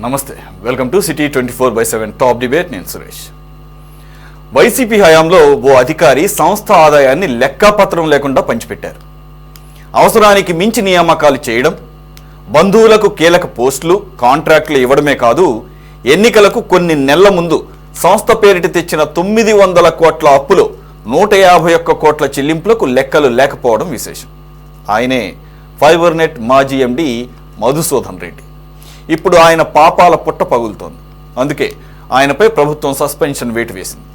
నమస్తే, welcome to city 24/7 top debate. నేను Suresh. YCP హయాంలో ఓ అధికారి సంస్థ ఆదాయాన్ని లెక్కాపత్రం లేకుండా పంచిపెట్టారు. అవసరానికి మించి నియామకాలు చేయడం, బంధువులకు కీలక పోస్టులు, కాంట్రాక్టులు ఇవ్వడమే కాదు, ఎన్నికలకు కొన్ని నెలల ముందు సంస్థ పేరిట తెచ్చిన 900 కోట్ల అప్పులో 151 కోట్ల చెల్లింపులకు లెక్కలు లేకపోవడం విశేషం. ఆయనే ఫైబర్ నెట్ మాజీ ఎండి మధుసూదన్ రెడ్డి. ఇప్పుడు ఆయన పాపాల పుట్ట పగులుతోంది. అందుకే ఆయనపై ప్రభుత్వం సస్పెన్షన్ వేటు వేసింది.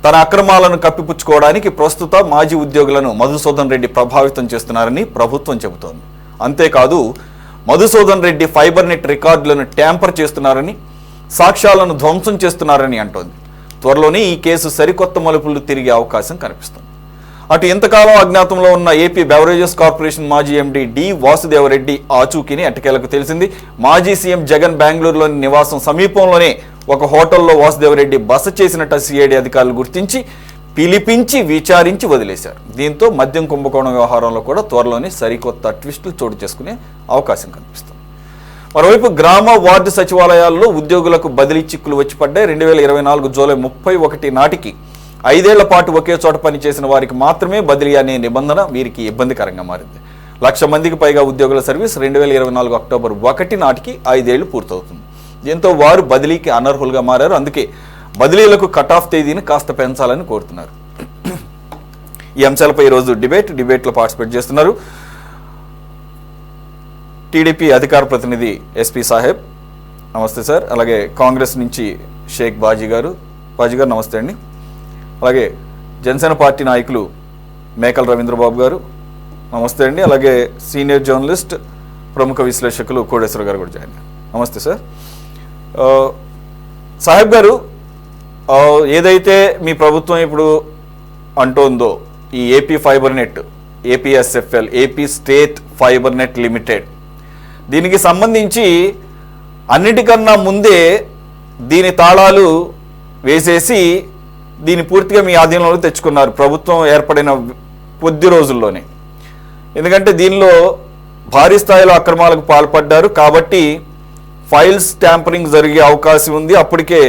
తన అక్రమాలను కప్పిపుచ్చుకోవడానికి ప్రస్తుత మాజీ ఉద్యోగులను మధుసూదన్ రెడ్డి ప్రభావితం చేస్తున్నారని ప్రభుత్వం చెబుతోంది. అంతేకాదు, మధుసూదన్ రెడ్డి ఫైబర్ నెట్ రికార్డులను ట్యాంపర్ చేస్తున్నారని, సాక్ష్యాలను ధ్వంసం చేస్తున్నారని అంటోంది. త్వరలోనే ఈ కేసు సరికొత్త మలుపులు తిరిగే అవకాశం కనిపిస్తుంది. అటు ఇంతకాలం అజ్ఞాతంలో ఉన్న ఏపీ బెవరేజెస్ కార్పొరేషన్ మాజీ ఎండి డి వాసుదేవరెడ్డి ఆచూకీని ఎట్టకేలకు తెలిసింది. మాజీ సీఎం జగన్ బెంగళూరులోని నివాసం సమీపంలోనే ఒక హోటల్లో వాసుదేవరెడ్డి బస చేసినట్టు సిఐడి అధికారులు గుర్తించి పిలిపించి విచారించి వదిలేశారు. దీంతో మద్యం కుంభకోణం వ్యవహారంలో కూడా త్వరలోనే సరికొత్త ట్విస్టులు చోటు చేసుకునే అవకాశం కనిపిస్తుంది. మరోవైపు గ్రామ వార్డు సచివాలయాల్లో ఉద్యోగులకు బదిలీ చిక్కులు వచ్చి పడ్డాయి. 2024 జూలై 31 నాటికి 5 ఏళ్ల పాటు ఒకే చోట పనిచేసిన వారికి మాత్రమే బదిలీ అనే నిబంధన వీరికి ఇబ్బందికరంగా మారింది. 1,00,000 మందికి పైగా ఉద్యోగుల సర్వీస్ 2024 అక్టోబర్ 1 నాటికి 5 ఏళ్లు పూర్తవుతుంది. దీంతో వారు బదిలీకి అనర్హులుగా మారారు. అందుకే బదిలీలకు కట్ ఆఫ్ తేదీని కాస్త పెంచాలని కోరుతున్నారు. ఈ అంశాలపై ఈరోజు డిబేట్లో పార్టిసిపేట్ చేస్తున్నారు టీడీపీ అధికార ప్రతినిధి ఎస్పీ సాహెబ్, నమస్తే సార్. అలాగే కాంగ్రెస్ నుంచి షేక్ బాజీ గారు నమస్తే అండి. అలాగే జనసేన పార్టీ నాయకులు మేకల రవీంద్రబాబు గారు, నమస్తే అండి. అలాగే సీనియర్ జర్నలిస్ట్, ప్రముఖ విశ్లేషకులు కోడేశ్వర గారు కూడా జాయిన్. నమస్తే సార్. సాహెబ్ గారు, ఏదైతే మీ ప్రభుత్వం ఇప్పుడు అంటోందో ఈ AP fibre net, APSFL, AP state fibre net limited, దీనికి సంబంధించి అన్నిటికన్నా ముందే దీని తాళాలు వేసేసి దీన్ని పూర్తిగా మీ ఆధీనంలో తెచ్చుకున్నారు ప్రభుత్వం ఏర్పడిన కొద్ది రోజుల్లోనే. ఎందుకంటే దీనిలో భారీ స్థాయిలో అక్రమాలకు పాల్పడ్డారు కాబట్టి ఫైల్స్ ట్యాంపరింగ్ జరిగే అవకాశం ఉంది. అప్పటికే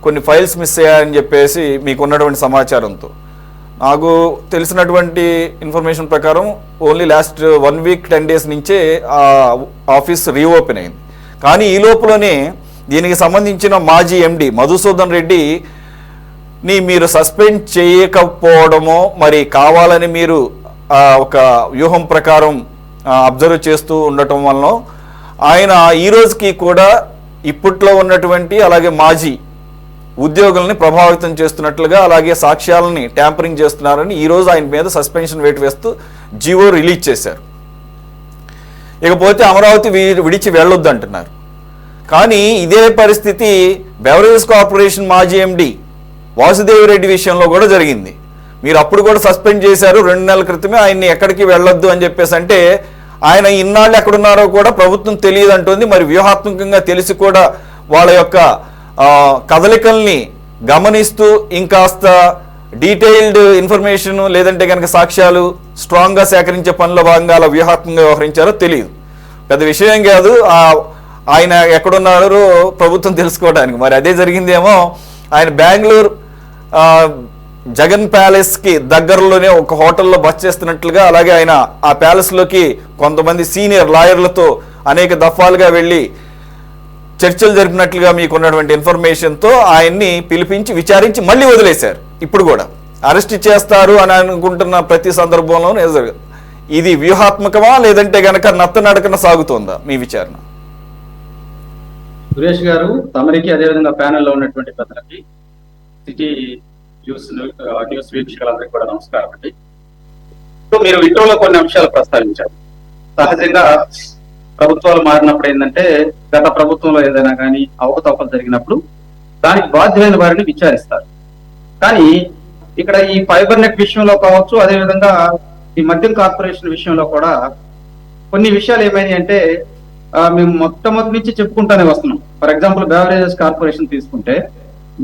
కొన్ని ఫైల్స్ మిస్ అయ్యాయని చెప్పేసి మీకున్నటువంటి సమాచారంతో, నాకు తెలిసినటువంటి ఇన్ఫర్మేషన్ ప్రకారం ఓన్లీ లాస్ట్ 1 వీక్ 10 డేస్ నుంచే ఆ ఆఫీస్ రీఓపెన్ అయింది. కానీ ఈ లోపలనే దీనికి సంబంధించిన మాజీ ఎండి మధుసూదన్ రెడ్డి మీరు సస్పెండ్ చేయకపోవడమో, మరి కావాలని మీరు ఒక వ్యూహం ప్రకారం అబ్జర్వ్ చేస్తూ ఉండటం వలన ఆయన ఈ రోజుకి కూడా ఇప్పట్లో ఉన్నటువంటి అలాగే మాజీ ఉద్యోగుల్ని ప్రభావితం చేస్తున్నట్లుగా, అలాగే సాక్ష్యాలని ట్యాంపరింగ్ చేస్తున్నారని ఈరోజు ఆయన మీద సస్పెన్షన్ వేటు వేస్తూ జీవో రిలీజ్ చేశారు. ఇకపోతే అమరావతి విడిచి వెళ్ళొద్దు అంటున్నారు. కానీ ఇదే పరిస్థితి బెవరేజెస్ కార్పొరేషన్ మాజీ ఎండి వాసుదేవరెడ్డి విషయంలో కూడా జరిగింది. మీరు అప్పుడు కూడా సస్పెండ్ చేశారు 2 నెలల క్రితమే ఆయన్ని, ఎక్కడికి వెళ్ళొద్దు అని చెప్పేసి. అంటే ఆయన ఇన్నాళ్ళు ఎక్కడున్నారో కూడా ప్రభుత్వం తెలియదు అంటుంది. మరి వ్యూహాత్మకంగా తెలిసి కూడా వాళ్ళ యొక్క కదలికల్ని గమనిస్తూ ఇంకాస్త డీటెయిల్డ్ ఇన్ఫర్మేషన్ లేదంటే కనుక సాక్ష్యాలు స్ట్రాంగ్గా సేకరించే పనిలో భాగంగా అలా వ్యూహాత్మకంగా వ్యవహరించారో తెలియదు. పెద్ద విషయం కాదు ఆయన ఎక్కడున్నారో ప్రభుత్వం తెలుసుకోవడానికి. మరి అదే జరిగిందేమో. ఆయన బెంగళూరు జగన్ ప్యాలెస్కి దగ్గరలోనే ఒక హోటల్లో బస చేస్తున్నట్లుగా, అలాగే ఆయన ఆ ప్యాలెస్లోకి కొంతమంది సీనియర్ లాయర్లతో అనేక దఫాలుగా వెళ్ళి చర్చలు జరిపినట్లుగా మీకు ఉన్నటువంటి ఇన్ఫర్మేషన్తో ఆయన్ని పిలిపించి విచారించి మళ్ళీ వదిలేశారు. ఇప్పుడు కూడా అరెస్ట్ చేస్తారు అని అనుకుంటున్న ప్రతి సందర్భంలోనూ జరగదు. ఇది వ్యూహాత్మకమా లేదంటే గనక నత్తనడకన సాగుతోందా మీ విచారణ? సురేష్ గారు, తమరికి అదేవిధంగా ప్యానెల్లో ఉన్నటువంటి పెద్దలకి, సిటీ న్యూస్ వీక్షకులందరికీ కూడా నమస్కారం అండి. మీరు ఇంట్రోలో కొన్ని అంశాలు ప్రస్తావించారు. సహజంగా ప్రభుత్వాలు మారినప్పుడు ఏంటంటే, గత ప్రభుత్వంలో ఏదైనా కానీ అవకతవకలు జరిగినప్పుడు దానికి బాధ్యులైన వారిని విచారిస్తారు. కానీ ఇక్కడ ఈ ఫైబర్ నెట్ విషయంలో కావచ్చు, అదేవిధంగా ఈ మద్యం కార్పొరేషన్ విషయంలో కూడా కొన్ని విషయాలు ఏమైనాయి అంటే మేము మొట్టమొదటి నుంచి చెప్పుకుంటానే వస్తున్నాం. ఫర్ ఎగ్జాంపుల్ బెవరేజెస్ కార్పొరేషన్ తీసుకుంటే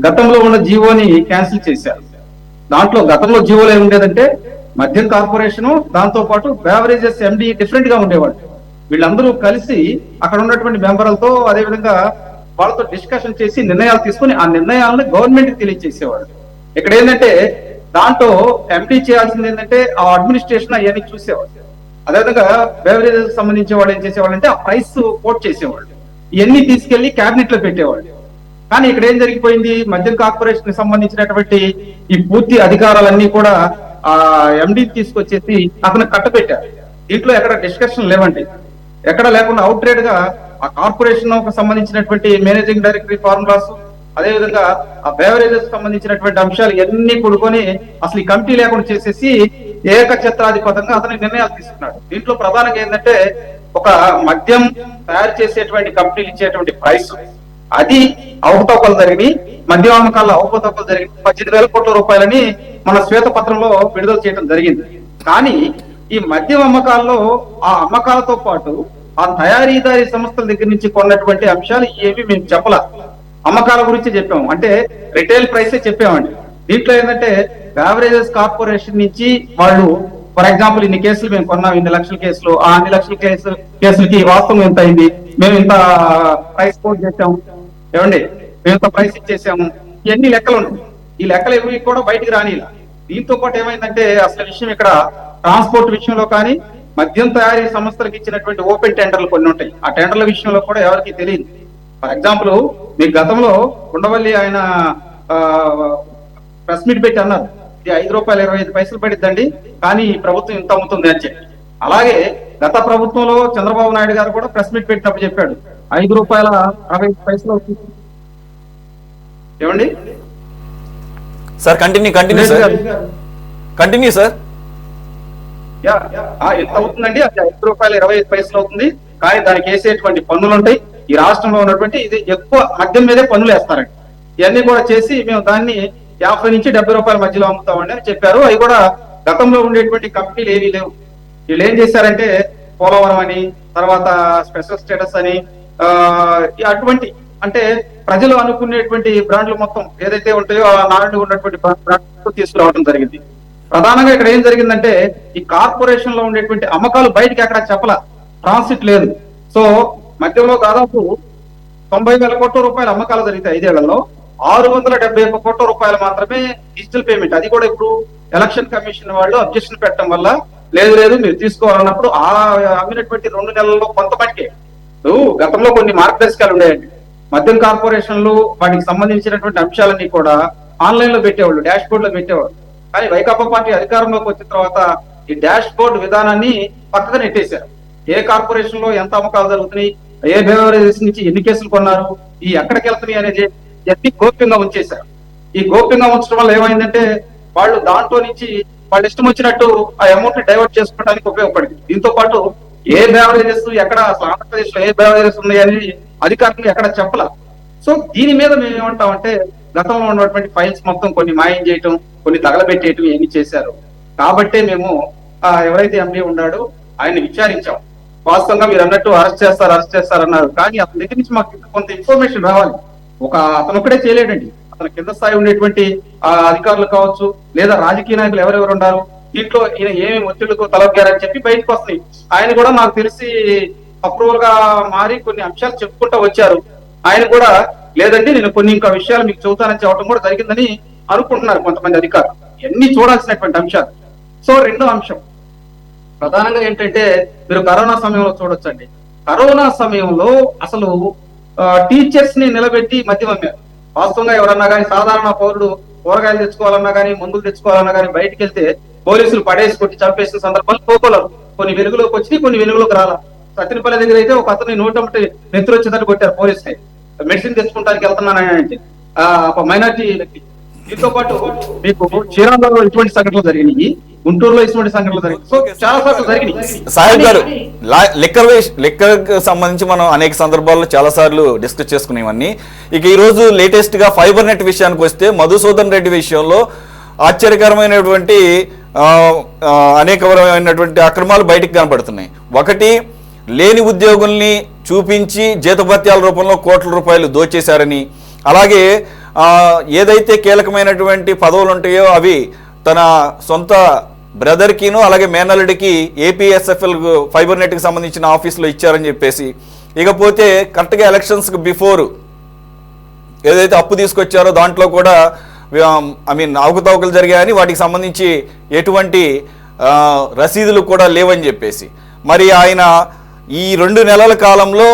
గతంలో ఉన్న జీవోని క్యాన్సిల్ చేశారు. దాంట్లో గతంలో జీవోలో ఏముండేదంటే మద్యం కార్పొరేషను, దాంతో పాటు బెవరేజెస్ ఎండి డిఫరెంట్ గా ఉండేవాడు. వీళ్ళందరూ కలిసి అక్కడ ఉన్నటువంటి మెంబర్లతో, అదేవిధంగా వాళ్ళతో డిస్కషన్ చేసి నిర్ణయాలు తీసుకుని ఆ నిర్ణయాలను గవర్నమెంట్ తెలియజేసేవాళ్ళు. ఇక్కడ ఏంటంటే దాంట్లో ఎంపీ చేయాల్సింది ఏంటంటే ఆ అడ్మినిస్ట్రేషన్ అవన్నీ చూసేవాళ్ళు. అదేవిధంగా బెవరేజెస్ సంబంధించి వాళ్ళు ఏం చేసేవాళ్ళు అంటే ఆ ప్రైస్ కోట్ చేసేవాళ్ళు, ఇవన్నీ తీసుకెళ్లి క్యాబినెట్ లో పెట్టేవాళ్ళు. కానీ ఇక్కడ ఏం జరిగిపోయింది, మద్యం కార్పొరేషన్ కి సంబంధించినటువంటి ఈ పూర్తి అధికారాలన్నీ కూడా ఆ ఎండీ తీసుకొచ్చేసి అతను కట్టబెట్టారు. దీంట్లో ఎక్కడ డిస్కషన్ లేవండి, ఎక్కడ లేకుండా అవుట్ రేట్ గా ఆ కార్పొరేషన్ కు సంబంధించినటువంటి మేనేజింగ్ డైరెక్టర్ ఫార్ములాస్, అదేవిధంగా ఆ బెవరేజెస్ సంబంధించినటువంటి అంశాలు ఇవన్నీ కూడుకొని అసలు ఈ కమిటీ లేకుండా చేసేసి ఏకఛత్రాధిపతంగా అతని నిర్ణయాలు తీసుకున్నాడు. దీంట్లో ప్రధానంగా ఏంటంటే ఒక మద్యం తయారు చేసేటువంటి కంపెనీలు ఇచ్చేటువంటి ప్రైస్ అది అవకతవకలు జరిగి, మద్యం అమ్మకాల్లో అవకతవకలు జరిగి 18,000 కోట్ల రూపాయలని మన శ్వేతపత్రంలో విడుదల చేయడం జరిగింది. కానీ ఈ మద్యం అమ్మకాల్లో ఆ అమ్మకాలతో పాటు ఆ తయారీదారీ సంస్థల దగ్గర నుంచి కొన్నటువంటి అంశాలు ఏవి మేము చెప్పలా, అమ్మకాల గురించి చెప్పాము, అంటే రిటైల్ ప్రైసే చెప్పామండి. దీంట్లో ఏంటంటే బెవరేజెస్ కార్పొరేషన్ నుంచి వాళ్ళు ఫర్ ఎగ్జాంపుల్ ఇన్ని కేసులు మేము కొన్నాం, ఇన్ని లక్షల కేసులు, ఆ అన్ని లక్షల కేసులకి వాస్తవం ఎంత అయింది, మేము ఇంత ప్రైస్ కోట్ చేసాము, ఏమండి మేము ఇంత ప్రైస్ ఇచ్చేసాము, ఇవన్నీ లెక్కలు ఉంటాయి. ఈ లెక్కలు ఏవి కూడా బయటికి రానిలా. దీంతో పాటు ఏమైందంటే అసలు విషయం ఇక్కడ ట్రాన్స్పోర్ట్ విషయంలో కానీ మద్యం తయారీ సంస్థలకు ఇచ్చినటువంటి ఓపెన్ టెండర్లు కొన్ని ఉంటాయి, ఆ టెండర్ల విషయంలో కూడా ఎవరికి తెలియదు. ఫర్ ఎగ్జాంపుల్ మీకు గతంలో ఉండవల్లి ఆయన ప్రెస్ మీట్ పెట్టి అన్నారు, ఇది ₹5.25 పడిద్దండి, కానీ ఈ ప్రభుత్వం ఇంత అమ్ముతుంది అని చెప్పి. అలాగే గత ప్రభుత్వంలో చంద్రబాబు నాయుడు గారు కూడా ప్రెస్ మీట్ పెట్టినప్పుడు చెప్పాడు ₹5.65 ఏమండి సార్ కంటిన్యూ సార్. ఎంత అవుతుందండి, అది ₹5.25 అవుతుంది, కానీ దానికి వేసేటువంటి పన్నులు ఉంటాయి. ఈ రాష్ట్రంలో ఉన్నటువంటి ఇది ఎక్కువ మద్యం మీదే పన్నులు వేస్తారండి. ఇవన్నీ కూడా చేసి మేము దాన్ని ₹50 నుంచి ₹70 మధ్యలో అమ్ముతామండి అని చెప్పారు. అవి కూడా గతంలో ఉండేటువంటి కంపెనీలు ఏవీ లేవు. వీళ్ళు ఏం చేశారంటే పోలవరం అని, తర్వాత స్పెషల్ స్టేటస్ అని, అటువంటి అంటే ప్రజలు అనుకునేటువంటి బ్రాండ్లు మొత్తం ఏదైతే ఉంటాయో ఆ నాణ్యంగా ఉన్నటువంటి బ్రాండ్ తీసుకురావడం జరిగింది. ప్రధానంగా ఇక్కడ ఏం జరిగిందంటే ఈ కార్పొరేషన్ లో ఉండేటువంటి అమ్మకాలు బయటకి ఎక్కడ చెప్పలా, ట్రాన్సిట్ లేదు. సో మధ్యలో దాదాపు 90,000 కోట్ల రూపాయల అమ్మకాలు జరిగితే 5 ఏళ్లలో 671 కోట్ల రూపాయలు మాత్రమే డిజిటల్ పేమెంట్. అది కూడా ఇప్పుడు ఎలక్షన్ కమిషన్ వాళ్ళు అబ్జెక్షన్ పెట్టడం వల్ల లేదు మీరు తీసుకోవాలన్నప్పుడు ఆ అమ్మినటువంటి 2 నెలల్లో కొంతమందికి గతంలో కొన్ని మార్గదర్శకాలు ఉన్నాయండి. మద్యం కార్పొరేషన్లు వాటికి సంబంధించినటువంటి అంశాలన్నీ కూడా ఆన్లైన్ లో పెట్టేవాళ్ళు, డాష్ బోర్డ్ లో పెట్టేవాళ్ళు. కానీ వైకాపా పార్టీ అధికారంలోకి వచ్చిన తర్వాత ఈ డాష్ బోర్డ్ విధానాన్ని పక్కగా నెట్టేశారు. ఏ కార్పొరేషన్ లో ఎంత అమ్మకాలు జరుగుతున్నాయి, ఏ బెవరేజెస్ నుంచి ఎన్ని కేసులు కొన్నారు, ఈ ఎక్కడికి వెళ్తున్నాయి అనేది ఎన్ని గోప్యంగా ఉంచేశారు. ఈ గోప్యంగా ఉంచడం వల్ల ఏమైందంటే వాళ్ళు దాంట్లో నుంచి వాళ్ళు ఇష్టం వచ్చినట్టు ఆ అమౌంట్ ని డైవర్ట్ చేసుకోవడానికి ఉపయోగపడింది. దీంతో పాటు ఏ బెవరేజెస్ ఎక్కడ అసలు ఆంధ్రప్రదేశ్ లో ఏ బెవరేజెస్ ఉన్నాయని అధికారులు ఎక్కడ చెప్పలా. సో దీని మీద మేము ఏమంటామంటే గతంలో ఉన్నటువంటి ఫైల్స్ మొత్తం కొన్ని మాయం చేయటం, కొన్ని తగలబెట్టేయటం ఇవన్నీ చేశారు. కాబట్టే మేము ఎవరైతే ఎంపీ ఉన్నాడో ఆయన్ని విచారించాం. వాస్తవంగా మీరు అన్నట్టు అరెస్ట్ చేస్తారన్నారు, కానీ అతని దగ్గర నుంచి మాకు కొంత ఇన్ఫర్మేషన్ రావాలి. అతను ఒక్కడే చేయలేడండి, అతని కింద స్థాయి ఉండేటువంటి అధికారులు కావచ్చు, లేదా రాజకీయ నాయకులు ఎవరెవరు ఉన్నారు, దీంట్లో ఈయన ఏమేమి ఒత్తిళ్లకు తలొగ్గారని చెప్పి బయటకు వస్తాయి. ఆయన కూడా నాకు తెలిసి అప్రూవల్ గా మారి కొన్ని అంశాలు చెప్పుకుంటూ వచ్చారు. ఆయన కూడా లేదండి నేను కొన్ని ఇంకా విషయాలు మీకు చెబుతానని చెప్పడం కూడా జరిగిందని అనుకుంటున్నారు కొంతమంది అధికారులు. ఇవన్నీ చూడాల్సినటువంటి అంశాలు. సో రెండో అంశం ప్రధానంగా ఏంటంటే మీరు కరోనా సమయంలో చూడొచ్చండి. కరోనా సమయంలో అసలు టీచర్స్ ని నిలబెట్టి మద్యం అమ్మారు. వాస్తవంగా ఎవరన్నా కానీ సాధారణ పౌరుడు కూరగాయలు తెచ్చుకోవాలన్నా కానీ మందులు తెచ్చుకోవాలన్నా కానీ బయటకు వెళ్తే పోలీసులు పడేసి కొట్టి చంపేసిన సందర్భాలు కోకోలరు. కొన్ని వెలుగులోకి వచ్చి కొన్ని వెలుగులోకి రాలా. సత్యనపల్లి దగ్గర అయితే ఒక అతని నోటంటే నెత్తురు వచ్చేటట్టు కొట్టారు పోలీసుని, మెడిసిన్ తెచ్చుకుంటానికి వెళ్తున్నానంటే మైనార్టీ వ్యక్తి. దీంతో పాటు మీకు చీరాలలో ఇటువంటి సంఘటనలు జరిగినాయి, గుంటూరులో ఇటువంటి సంఘటనలు జరిగినాయి. సో చాలా సార్లు జరిగినాయి. సాహిబ్ గారు లిక్కర్ సంబంధించి మనం అనేక సందర్భాల్లో చాలా సార్లు డిస్కస్ చేసుకునేవన్నీ. ఇక ఈ రోజు లేటెస్ట్ గా ఫైబర్ నెట్ విషయానికి వస్తే మధుసూదన్ రెడ్డి విషయంలో ఆశ్చర్యకరమైనటువంటి అనేకమైనటువంటి అక్రమాలు బయటికి కనపడుతున్నాయి. ఒకటి, లేని ఉద్యోగుల్ని చూపించి జీతభత్యాల రూపంలో కోట్ల రూపాయలు దోచేశారని, అలాగే ఏదైతే కీలకమైనటువంటి పదవులు ఉంటాయో అవి తన సొంత బ్రదర్కిను అలాగే మేనల్లుడికి ఏపీఎస్ఎఫ్ఎల్ ఫైబర్ నెట్కి సంబంధించిన ఆఫీసులో ఇచ్చారని చెప్పేసి, ఇకపోతే కరెక్ట్గా ఎలక్షన్స్కి బిఫోర్ ఏదైతే అప్పు తీసుకొచ్చారో దాంట్లో కూడా అవకతవకలు జరిగాయని వాటికి సంబంధించి ఎటువంటి రసీదులు కూడా లేవని చెప్పేసి, మరి ఆయన ఈ 2 నెలల కాలంలో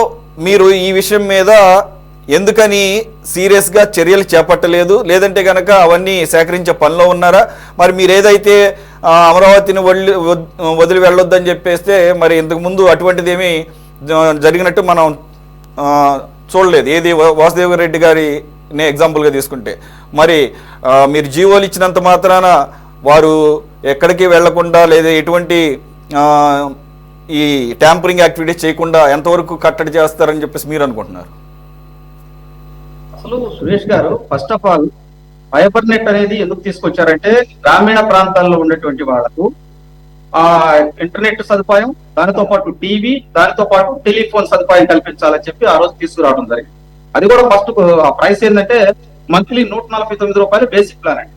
మీరు ఈ విషయం మీద ఎందుకని సీరియస్గా చర్యలు చేపట్టలేదు? లేదంటే కనుక అవన్నీ సేకరించే పనిలో ఉన్నారా? మరి మీరు ఏదైతే అమరావతిని వదిలి వెళ్ళొద్దని చెప్పేస్తే మరి ఇంతకుముందు అటువంటిది ఏమీ జరిగినట్టు మనం చూడలేదు. ఏది వాసుదేవ రెడ్డి గారిని ఎగ్జాంపుల్గా తీసుకుంటే, మరి మీరు జీవోలు ఇచ్చినంత మాత్రాన వారు ఎక్కడికి వెళ్లకుండా లేదా ఎటువంటి ఈ ట్యాంపరింగ్ యాక్టివిటీస్ చేయకుండా ఎంతవరకు కట్టడి చేస్తారని చెప్పేసి మీరు అనుకుంటున్నారు? అసలు సురేష్ గారు, first of all fibre net అనేది ఎందుకు తీసుకొచ్చారంటే గ్రామీణ ప్రాంతాల్లో ఉన్నటువంటి వాళ్లకు ఆ ఇంటర్నెట్ సదుపాయం, దానితో పాటు టీవీ, దానితో పాటు టెలిఫోన్ సదుపాయం కల్పించాలని చెప్పి ఆ రోజు తీసుకురావడం జరిగింది. అది కూడా ఫస్ట్ ప్రైస్ ఏంటంటే మంత్లీ 149 రూపాయలు బేసిక్ ప్లాన్ అండి.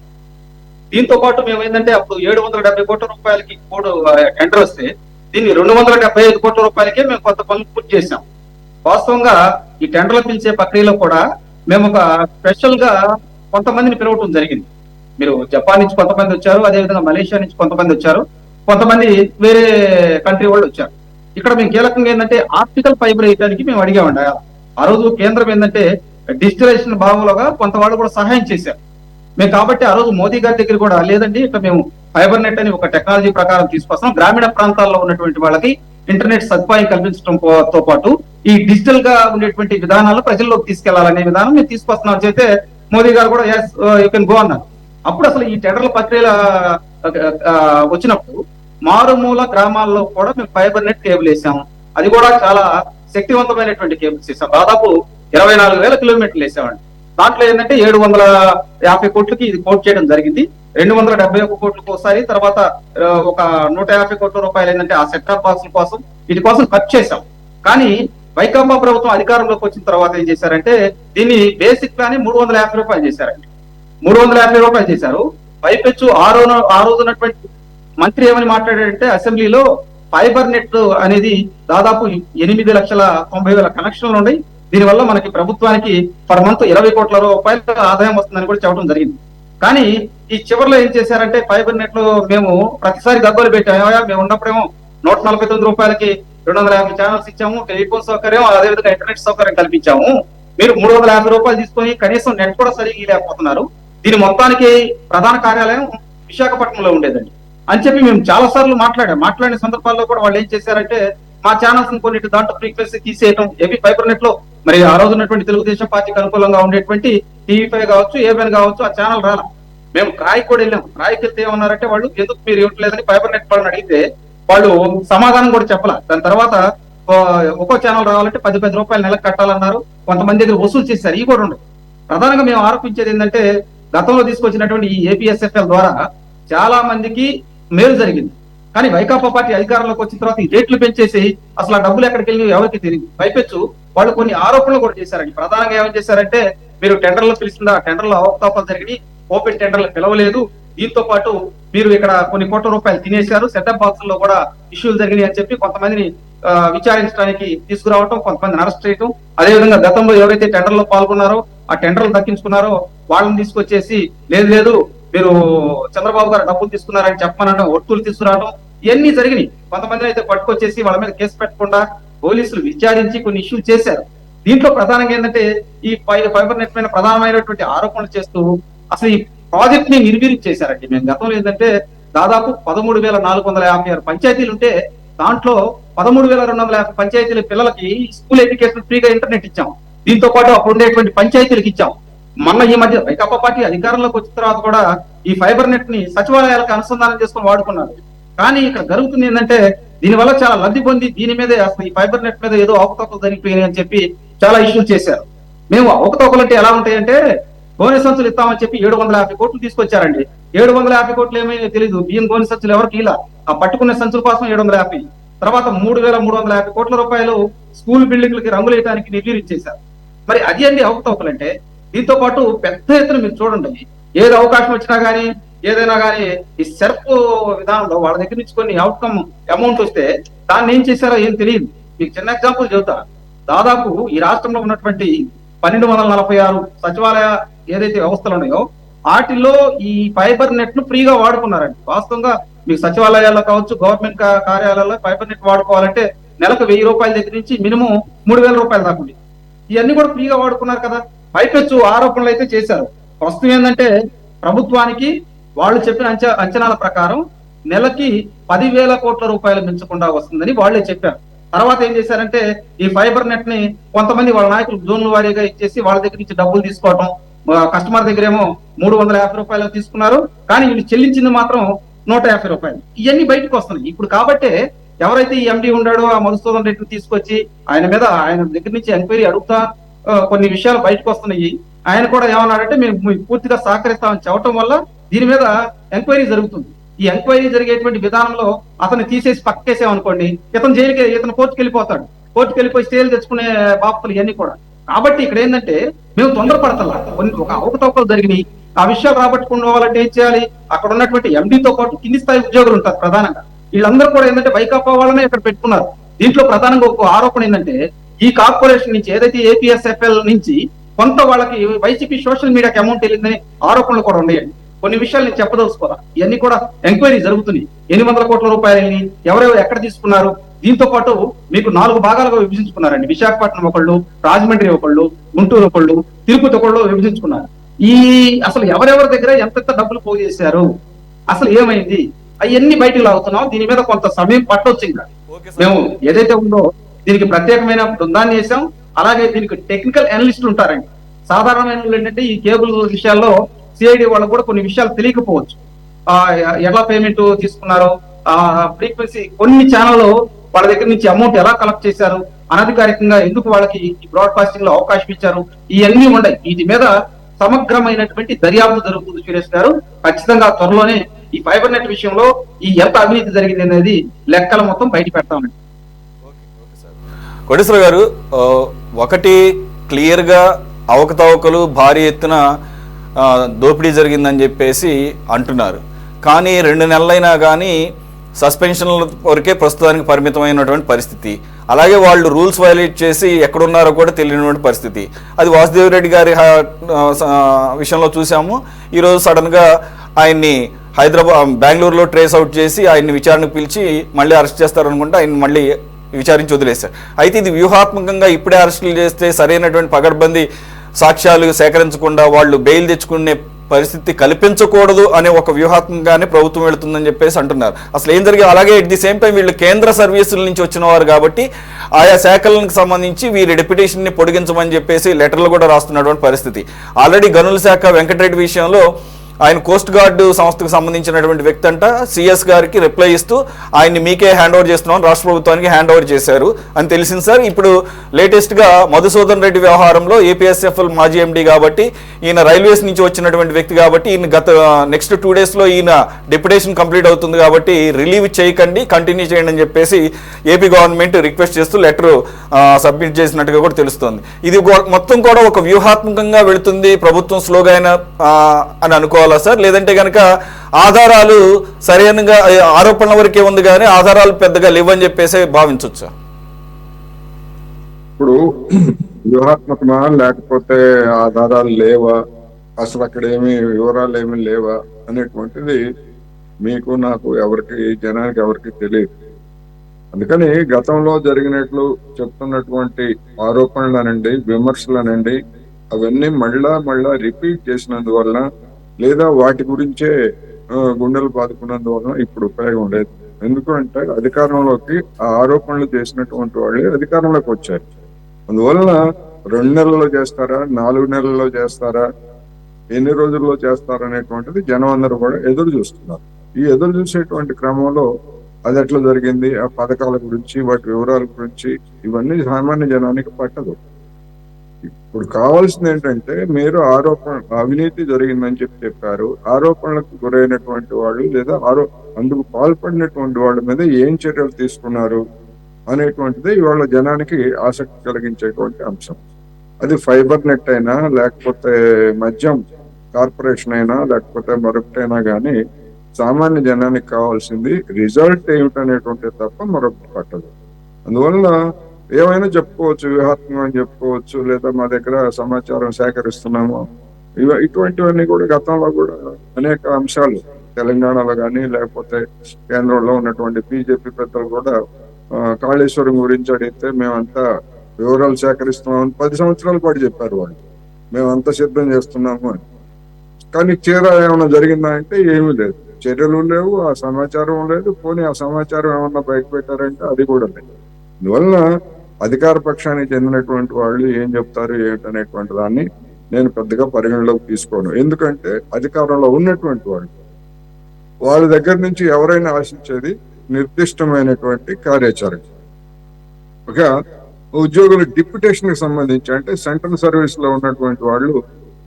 దీంతో పాటు మేము ఏంటంటే అప్పుడు 770 కోట్ల రూపాయలకి టెండర్ వస్తే దీన్ని 275 కోట్ల రూపాయలకే మేము కొత్త పనులు పూర్తి చేశాం. వాస్తవంగా ఈ టెండర్లు పిలిచే ప్రక్రియలో కూడా మేము ఒక స్పెషల్ గా కొంతమందిని పిలవటం జరిగింది. మీరు జపాన్ నుంచి కొంతమంది వచ్చారు, అదేవిధంగా మలేషియా నుంచి కొంతమంది వచ్చారు, కొంతమంది వేరే కంట్రీ వాళ్ళు వచ్చారు. ఇక్కడ మేము కీలకంగా ఏంటంటే ఆప్టికల్ ఫైబర్ వేయడానికి మేము అడిగామండి. ఆ రోజు కేంద్రం ఏంటంటే డిజిటలైజేషన్ భాగంలోగా కొంత వాళ్ళు కూడా సహాయం చేశారు. మేము కాబట్టి ఆ రోజు మోదీ గారి దగ్గర కూడా లేదండి, ఇట్లా మేము ఫైబర్ నెట్ అని ఒక టెక్నాలజీ ప్రకారం తీసుకొస్తాం, గ్రామీణ ప్రాంతాల్లో ఉన్నటువంటి వాళ్ళకి ఇంటర్నెట్ సదుపాయం కల్పించడంతో పాటు ఈ డిజిటల్ గా ఉండేటువంటి విధానాలు ప్రజల్లోకి తీసుకెళ్లాలనే విధానం మేము తీసుకొస్తున్నాం చెప్తే మోదీ గారు కూడా ఎస్ యూ కెన్ గో అన్నారు. అప్పుడు అసలు ఈ టెండర్ల ప్రక్రియ వచ్చినప్పుడు మారుమూల గ్రామాల్లో కూడా మేము ఫైబర్ నెట్ కేబుల్ వేసాము. అది కూడా చాలా శక్తివంతమైనటువంటి కేబుల్స్ వేసాం. దాదాపు 24,000 కిలోమీటర్లు వేసామండి. దాంట్లో ఏంటంటే 750 కోట్లకి ఇది కోట్ చేయడం జరిగింది. 271 కోట్లకు ఒకసారి, తర్వాత ఒక 150 కోట్ల రూపాయలు ఏంటంటే ఆ సెక్టార్ బాక్స్ కోసం వీటి కోసం ఖర్చు చేశాం. కానీ వైకాపా ప్రభుత్వం అధికారంలోకి వచ్చిన తర్వాత ఏం చేశారంటే దీన్ని బేసిక్ ప్లాన్ 350 రూపాయలు చేశారండి. 350 రూపాయలు చేశారు. పైపెచ్చు ఆ రోజు ఉన్నటువంటి మంత్రి ఏమని మాట్లాడారంటే అసెంబ్లీలో ఫైబర్ నెట్ అనేది దాదాపు 8,90,000 కనెక్షన్లు ఉన్నాయి, దీనివల్ల మనకి ప్రభుత్వానికి పర్ మంత్ 20 కోట్ల రూపాయల ఆదాయం వస్తుందని కూడా చెప్పడం జరిగింది. కానీ ఈ చివరిలో ఏం చేశారంటే ఫైబర్ నెట్ లో మేము ప్రతిసారి గగ్గోలు పెట్టాము. మేము ఉన్నప్పుడేమో 149 రూపాయలకి 250 ఛానల్స్ ఇచ్చాము, టెలిఫోన్ సౌకర్యం, అదేవిధంగా ఇంటర్నెట్ సౌకర్యం కల్పించాము. మీరు 350 రూపాయలు తీసుకొని కనీసం నెట్ కూడా సరిగ్గా లేకపోతున్నారు. దీని మొత్తానికి ప్రధాన కార్యాలయం విశాఖపట్నంలో ఉండేదండి అని చెప్పి మేము చాలా సార్లు మాట్లాడిన సందర్భాల్లో కూడా వాళ్ళు ఏం చేశారంటే మా ఛానల్స్ కొన్నిటి దాంట్లో ఫ్రీక్వెన్సీ తీసేయటం. ఏపీ ఫైబర్ నెట్ లో మరి ఆ రోజు ఉన్నటువంటి తెలుగుదేశం పార్టీకి అనుకూలంగా ఉండేటువంటి టీవీ5 కావచ్చు, ఏబిఎన్ కావచ్చు, ఆ ఛానల్ రాలా. మేము రాయికి కూడా వెళ్ళాం. రాయికి వెళ్తే ఏమన్నారంటే వాళ్ళు ఎందుకు మీరు ఇవ్వట్లేదని ఫైబర్ నెట్ వాళ్ళని అడిగితే వాళ్ళు సమాధానం కూడా చెప్పాల. దాని తర్వాత ఒక్కో ఛానల్ రావాలంటే 10 రూపాయలు నెలకు కట్టాలన్నారు. కొంతమంది దగ్గర వసూలు చేశారు. ఇవి కూడా ఉన్నాయి. ప్రధానంగా మేము ఆరోపించేది ఏంటంటే గతంలో తీసుకొచ్చినటువంటి ఈ ఏపీఎస్ఎఫ్ఎల్ ద్వారా చాలా మందికి మేలు జరిగింది. కానీ వైకాపా పార్టీ అధికారంలోకి వచ్చిన తర్వాత ఈ రేట్లు పెంచేసి అసలు ఆ డబ్బులు ఎక్కడికి వెళ్ళి ఎవరికి తెలియదు. పైపెచ్చు వాళ్ళు కొన్ని ఆరోపణలు కూడా చేశారండి. ప్రధానంగా ఏమని చేశారంటే మీరు టెండర్లు పిలిచిందా, టెండర్లు అవకతవకలు జరిగి ఓపెన్ టెండర్లు పిలవలేదు, దీంతో పాటు మీరు ఇక్కడ కొన్ని కోట్ల రూపాయలు తినేశారు, సెటప్ బాక్స్ లో కూడా ఇష్యూలు జరిగినాయి అని చెప్పి కొంతమందిని విచారించడానికి తీసుకురావటం, కొంతమందిని అరెస్ట్ చేయటం, అదేవిధంగా గతంలో ఎవరైతే టెండర్లో పాల్గొన్నారో ఆ టెండర్లు దక్కించుకున్నారో వాళ్ళని తీసుకొచ్చేసి లేదు మీరు చంద్రబాబు గారు డబ్బులు తీసుకున్నారని చెప్పమనడం, ఒట్టులు తీసుకురావడం, ఇవన్నీ జరిగినాయి. కొంతమందిని అయితే పట్టుకొచ్చేసి వాళ్ళ మీద కేసు పెట్టకుండా పోలీసులు విచారించి కొన్ని ఇష్యూలు చేశారు. దీంట్లో ప్రధానంగా ఏంటంటే ఈ ఫైబర్ నెట్ మీద ప్రధానమైనటువంటి ఆరోపణలు చేస్తూ అసలు ఈ ప్రాజెక్ట్ ని నిర్వీర్యం చేశారండి. మేము గతంలో ఏంటంటే దాదాపు 13,456 పంచాయతీలు ఉంటే దాంట్లో 13,250 పంచాయతీల పిల్లలకి స్కూల్ ఎడ్యుకేషన్ ఫ్రీగా ఇంటర్నెట్ ఇచ్చాం. దీంతో పాటు అప్పుడు ఉండేటువంటి పంచాయతీలకు ఇచ్చాం. మొన్న ఈ మధ్య వైకాపా పార్టీ అధికారంలోకి వచ్చిన తర్వాత కూడా ఈ ఫైబర్ నెట్ ని సచివాలయాలకు అనుసంధానం చేసుకుని వాడుకున్నారు. కానీ ఇక్కడ జరుగుతుంది ఏంటంటే దీనివల్ల చాలా లబ్ధి పొంది దీని మీద అసలు ఈ ఫైబర్ నెట్ మీద ఏదో అవకతవకలు జరిగిపోయినాయి అని చెప్పి చాలా ఇష్యూలు చేశారు. మేము అవకతవకలు అంటే ఎలా ఉంటాయంటే గోనె సంచులు ఇస్తామని చెప్పి 750 కోట్లు తీసుకొచ్చారండి. 750 కోట్లు ఏమీ తెలియదు. బియ్యం గోనె సంచులు ఎవరికి ఇలా ఆ పట్టుకునే సంచుల కోసం 750, తర్వాత 3,350 కోట్ల రూపాయలు స్కూల్ బిల్డింగ్లకి రంగులు వేయడానికి నిర్వీరించేశారు. మరి అది అండి అవకతవకలు అంటే. దీంతో పాటు పెద్ద ఎత్తున మీరు చూడండి, ఏది అవకాశం వచ్చినా గానీ ఏదైనా కానీ ఈ సెర్ఫ్ విధానంలో వాళ్ళ దగ్గర నుంచి కొన్ని అవుట్కమ్ అమౌంట్ వస్తే దాన్ని ఏం చేశారో ఏం తెలియదు. మీకు చిన్న ఎగ్జాంపుల్ చెబుతా. దాదాపు ఈ రాష్ట్రంలో ఉన్నటువంటి 1246 సచివాలయ ఏదైతే వ్యవస్థలు ఉన్నాయో వాటిల్లో ఈ ఫైబర్ నెట్ ను ఫ్రీగా వాడుకున్నారండి. వాస్తవంగా మీకు సచివాలయాల్లో కావచ్చు, గవర్నమెంట్ కార్యాలయాల్లో ఫైబర్ నెట్ వాడుకోవాలంటే నెలకు 1000 రూపాయల దగ్గర నుంచి మినిమం 3000 రూపాయల దాకా ఉంది. ఇవన్నీ కూడా ఫ్రీగా వాడుకున్నారు కదా. పైపెచ్చు ఆరోపణలు అయితే చేశారు. ప్రస్తుతం ఏంటంటే ప్రభుత్వానికి వాళ్ళు చెప్పిన అంచనాల ప్రకారం నెలకి 10,000 కోట్ల రూపాయలు మించకుండా వస్తుందని వాళ్ళే చెప్పారు. తర్వాత ఏం చేశారంటే ఈ ఫైబర్ నెట్ ని కొంతమంది వాళ్ళ నాయకులు జోన్ల వారీగా ఇచ్చేసి వాళ్ళ దగ్గర నుంచి డబ్బులు తీసుకోవటం, కస్టమర్ దగ్గర ఏమో 350 రూపాయలు తీసుకున్నారు, కానీ వీళ్ళు చెల్లించింది మాత్రం 150 రూపాయలు. ఇవన్నీ బయటకు వస్తున్నాయి ఇప్పుడు. కాబట్టే ఎవరైతే ఈ ఎండి ఉన్నాడో ఆ మధుసూదన్ రెడ్డిని తీసుకొచ్చి ఆయన దగ్గర నుంచి ఎంక్వైరీ అడుగుతా కొన్ని విషయాలు బయటకు వస్తున్నాయి. ఆయన కూడా ఏమన్నాడంటే మేము పూర్తిగా సహకరిస్తామని చెప్పడం వల్ల దీని మీద ఎంక్వైరీ జరుగుతుంది. ఈ ఎంక్వైరీ జరిగేటువంటి విధానంలో అతన్ని తీసేసి పక్కేసామనుకోండి, ఇతను కోర్టుకు వెళ్ళిపోతాడు. కోర్టుకు వెళ్ళిపోయి స్టేలు తెచ్చుకునే బాపతులు ఇవన్నీ కూడా. కాబట్టి ఇక్కడ ఏంటంటే మేము తొందరపడతలా, ఒక అవకతవకలు జరిగినాయి. ఆ విషయాలు రాబట్టుకోవాలంటే ఏం చేయాలి? అక్కడ ఉన్నటువంటి ఎండితో పాటు కింది స్థాయి ఉద్యోగులు ఉంటారు ప్రధానంగా. వీళ్ళందరూ కూడా ఏంటంటే వైకాపా వాళ్ళనే ఇక్కడ పెట్టుకున్నారు. దీంట్లో ప్రధానంగా ఒక ఆరోపణ ఏంటంటే ఈ కార్పొరేషన్ నుంచి ఏదైతే ఏపీఎస్ఎఫ్ఎల్ నుంచి కొంత వాళ్ళకి వైసీపీ సోషల్ మీడియాకి అమౌంట్ వెళ్ళిందని ఆరోపణలు కూడా ఉన్నాయండి. కొన్ని విషయాలు నేను చెప్పదలుచుకోరా, ఇవన్నీ కూడా ఎంక్వైరీ జరుగుతున్నాయి. 800 కోట్ల రూపాయలని ఎవరెవరు ఎక్కడ తీసుకున్నారు, దీంతో పాటు మీకు 4 భాగాలుగా విభజించుకున్నారండి. విశాఖపట్నం ఒకళ్ళు, రాజమండ్రి ఒకళ్ళు, గుంటూరు ఒకళ్ళు, తిరుపతి ఒకళ్ళు విభజించుకున్నారు. ఈ అసలు ఎవరెవరి దగ్గర ఎంత డబ్బులు పోగు చేశారు, అసలు ఏమైంది, అవన్నీ బయటకు లాగుతున్నాం. దీని మీద కొంత సమయం పట్టొచ్చు. ఇంకా మేము ఏదైతే ఉందో దీనికి ప్రత్యేకమైన బృందాన్ని చేసాం. అలాగే దీనికి టెక్నికల్ అనలిస్టులు ఉంటారండి. సాధారణమైన ఏంటంటే ఈ కేబుల్ విషయాల్లో సిఐడి వాళ్ళకు కూడా కొన్ని విషయాలు తెలియకపోవచ్చు. ఎలా పేమెంట్ తీసుకున్నారో, ఫ్రీక్వెన్సీ కొన్ని ఛానల్ వాళ్ళ దగ్గర నుంచి అమౌంట్ ఎలా కలెక్ట్ చేశారు, అనధికారికంగా ఎందుకు వాళ్ళకి బ్రాడ్కాస్టింగ్ లో అవకాశం ఇచ్చారు, ఇవన్నీ ఉన్నాయి. వీటి మీద సమగ్రమైనటువంటి దర్యాప్తు జరుగుతుంది సురేష్ గారు. ఖచ్చితంగా త్వరలోనే ఈ ఫైబర్ నెట్ విషయంలో ఈ ఎంత అవినీతి జరిగింది అనేది లెక్కలు మొత్తం బయట పెడతామండి. కోటేశ్వర గారు, ఒకటి క్లియర్గా అవకతవకలు భారీ ఎత్తున దోపిడీ జరిగిందని చెప్పేసి అంటున్నారు. కానీ 2 నెలలైనా కానీ సస్పెన్షన్ల వరకే ప్రస్తుతానికి పరిమితమైనటువంటి పరిస్థితి. అలాగే వాళ్ళు రూల్స్ వైలేట్ చేసి ఎక్కడున్నారో కూడా తెలియనటువంటి పరిస్థితి. అది వాసుదేవ్ రెడ్డి గారి విషయంలో చూసాము. ఈరోజు సడన్గా ఆయన్ని బెంగళూరులో ట్రేస్ అవుట్ చేసి ఆయన్ని విచారణకు పిలిచి మళ్ళీ అరెస్ట్ చేస్తారనుకుంటే ఆయన మళ్ళీ విచారించి వదిలేశారు. అయితే ఇది వ్యూహాత్మకంగా ఇప్పుడే అరెస్టులు చేస్తే సరైనటువంటి పగడ్బందీ సాక్ష్యాలు సేకరించకుండా వాళ్ళు బెయిల్ తెచ్చుకునే పరిస్థితి కల్పించకూడదు అనే ఒక వ్యూహాత్మకంగానే ప్రభుత్వం వెళుతుందని చెప్పేసి అంటున్నారు. అసలు ఏం జరిగింది? అలాగే ఎట్ ది సేమ్ టైం వీళ్ళు కేంద్ర సర్వీసుల నుంచి వచ్చిన వారు కాబట్టి ఆయా శాఖలకు సంబంధించి వీరి డెప్యుటేషన్ని పొడిగించమని చెప్పేసి లెటర్లు కూడా రాస్తున్నటువంటి పరిస్థితి. ఆల్రెడీ గనుల శాఖ వెంకటరెడ్డి విషయంలో ఆయన కోస్ట్ గార్డు సంస్థకు సంబంధించినటువంటి వ్యక్తి అంట సిఎస్ గారికి రిప్లై ఇస్తూ ఆయన్ని మీకే హ్యాండ్ ఓవర్ చేస్తున్నాం, రాష్ట్ర ప్రభుత్వానికి హ్యాండ్ ఓవర్ చేశారు అని తెలిసింది సార్. ఇప్పుడు లేటెస్ట్గా మధుసూదన్ రెడ్డి వ్యవహారంలో ఏపీఎస్ఎఫ్ఎల్ మాజీ ఎండీ కాబట్టి ఈయన రైల్వేస్ నుంచి వచ్చినటువంటి వ్యక్తి కాబట్టి ఈయన నెక్స్ట్ 2 daysలో ఈయన డెప్యుటేషన్ కంప్లీట్ అవుతుంది కాబట్టి రిలీవ్ చేయకండి, కంటిన్యూ చేయండి అని చెప్పేసి ఏపీ గవర్నమెంట్ రిక్వెస్ట్ చేస్తూ లెటర్ సబ్మిట్ చేసినట్టుగా కూడా తెలుస్తోంది. ఇది మొత్తం కూడా ఒక వ్యూహాత్మకంగా వెళుతుంది ప్రభుత్వం స్లోగా అని అనుకోవాలి సార్, లేదంటే కనుక ఆధారాలు సరైనగా ఆరోపణల వరకే ఉంది కానీ ఆధారాలు పెద్దగా లేవని చెప్పేసి భావించవచ్చు? ఇప్పుడు వ్యూహాత్మకమా లేకపోతే ఆధారాలు లేవా, అసలు అక్కడ వివరాలు ఏమీ లేవా అనేటువంటిది మీకు నాకు ఎవరికి జనానికి ఎవరికి తెలియదు. అందుకని గతంలో జరిగినట్లు చెప్తున్నటువంటి ఆరోపణలనండి, విమర్శలనండి, అవన్నీ మళ్ళా రిపీట్ చేసినందువల్ల లేదా వాటి గురించే గుండెలు బాదుకున్నందువల్ల ఇప్పుడు ఉపయోగం లేదు. ఎందుకంటే అధికారంలోకి ఆ ఆరోపణలు చేసినటువంటి వాళ్ళే అధికారంలోకి వచ్చారు. అందువలన 2 నెలల్లో చేస్తారా, 4 నెలల్లో చేస్తారా, ఎన్ని రోజుల్లో చేస్తారా అనేటువంటిది జనం అందరూ కూడా ఎదురు చూస్తున్నారు. ఈ ఎదురు చూసేటువంటి క్రమంలో అది ఎట్లా జరిగింది, ఆ పథకాల గురించి, వాటి వివరాల గురించి ఇవన్నీ సామాన్య జనానికి పట్టదు. ఇప్పుడు కావాల్సింది ఏంటంటే మీరు అవినీతి జరిగిందని చెప్పారు, ఆరోపణలకు గురైనటువంటి వాళ్ళు లేదా అందుకు పాల్పడినటువంటి వాళ్ళ మీద ఏం చర్యలు తీసుకున్నారు అనేటువంటిది ఇవాళ జనానికి ఆసక్తి కలిగించేటువంటి అంశం. అది ఫైబర్ నెట్ అయినా లేకపోతే మద్యం కార్పొరేషన్ అయినా లేకపోతే మరొకటైనా కానీ సామాన్య జనానికి కావాల్సింది రిజల్ట్ ఏమిటనేటువంటిది తప్ప మరొకటి పట్టదు. అందువల్ల ఏమైనా చెప్పుకోవచ్చు, వ్యూహాత్మకం అని చెప్పుకోవచ్చు, లేదా మా దగ్గర సమాచారం సేకరిస్తున్నాము. ఇటువంటివన్నీ కూడా గతంలో కూడా అనేక అంశాలు తెలంగాణలో కానీ లేకపోతే కేంద్రంలో ఉన్నటువంటి బీజేపీ పెద్దలు కూడా కాళేశ్వరం గురించి అడిగితే మేమంతా వివరాలు సేకరిస్తున్నామని 10 సంవత్సరాల పాటు చెప్పారు వాళ్ళు. మేమంతా సిద్ధం చేస్తున్నాము అని. కానీ ఏమైనా జరిగిందా అంటే ఏమీ లేదు, చర్యలు లేవు, ఆ సమాచారం లేదు. పోనీ ఆ సమాచారం ఏమన్నా బయట పెట్టారంటే అది కూడా లేదు. అందువలన అధికార పక్షానికి చెందినటువంటి వాళ్ళు ఏం చెప్తారు ఏంటనేటువంటి దాన్ని నేను పెద్దగా పరిగణలోకి తీసుకోను. ఎందుకంటే అధికారంలో ఉన్నటువంటి వాళ్ళ దగ్గర నుంచి ఎవరైనా ఆశించేది నిర్దిష్టమైనటువంటి కార్యాచరణ. ఒక ఉద్యోగుల డిప్యుటేషన్ కి సంబంధించి, అంటే సెంట్రల్ సర్వీస్ లో ఉన్నటువంటి వాళ్ళు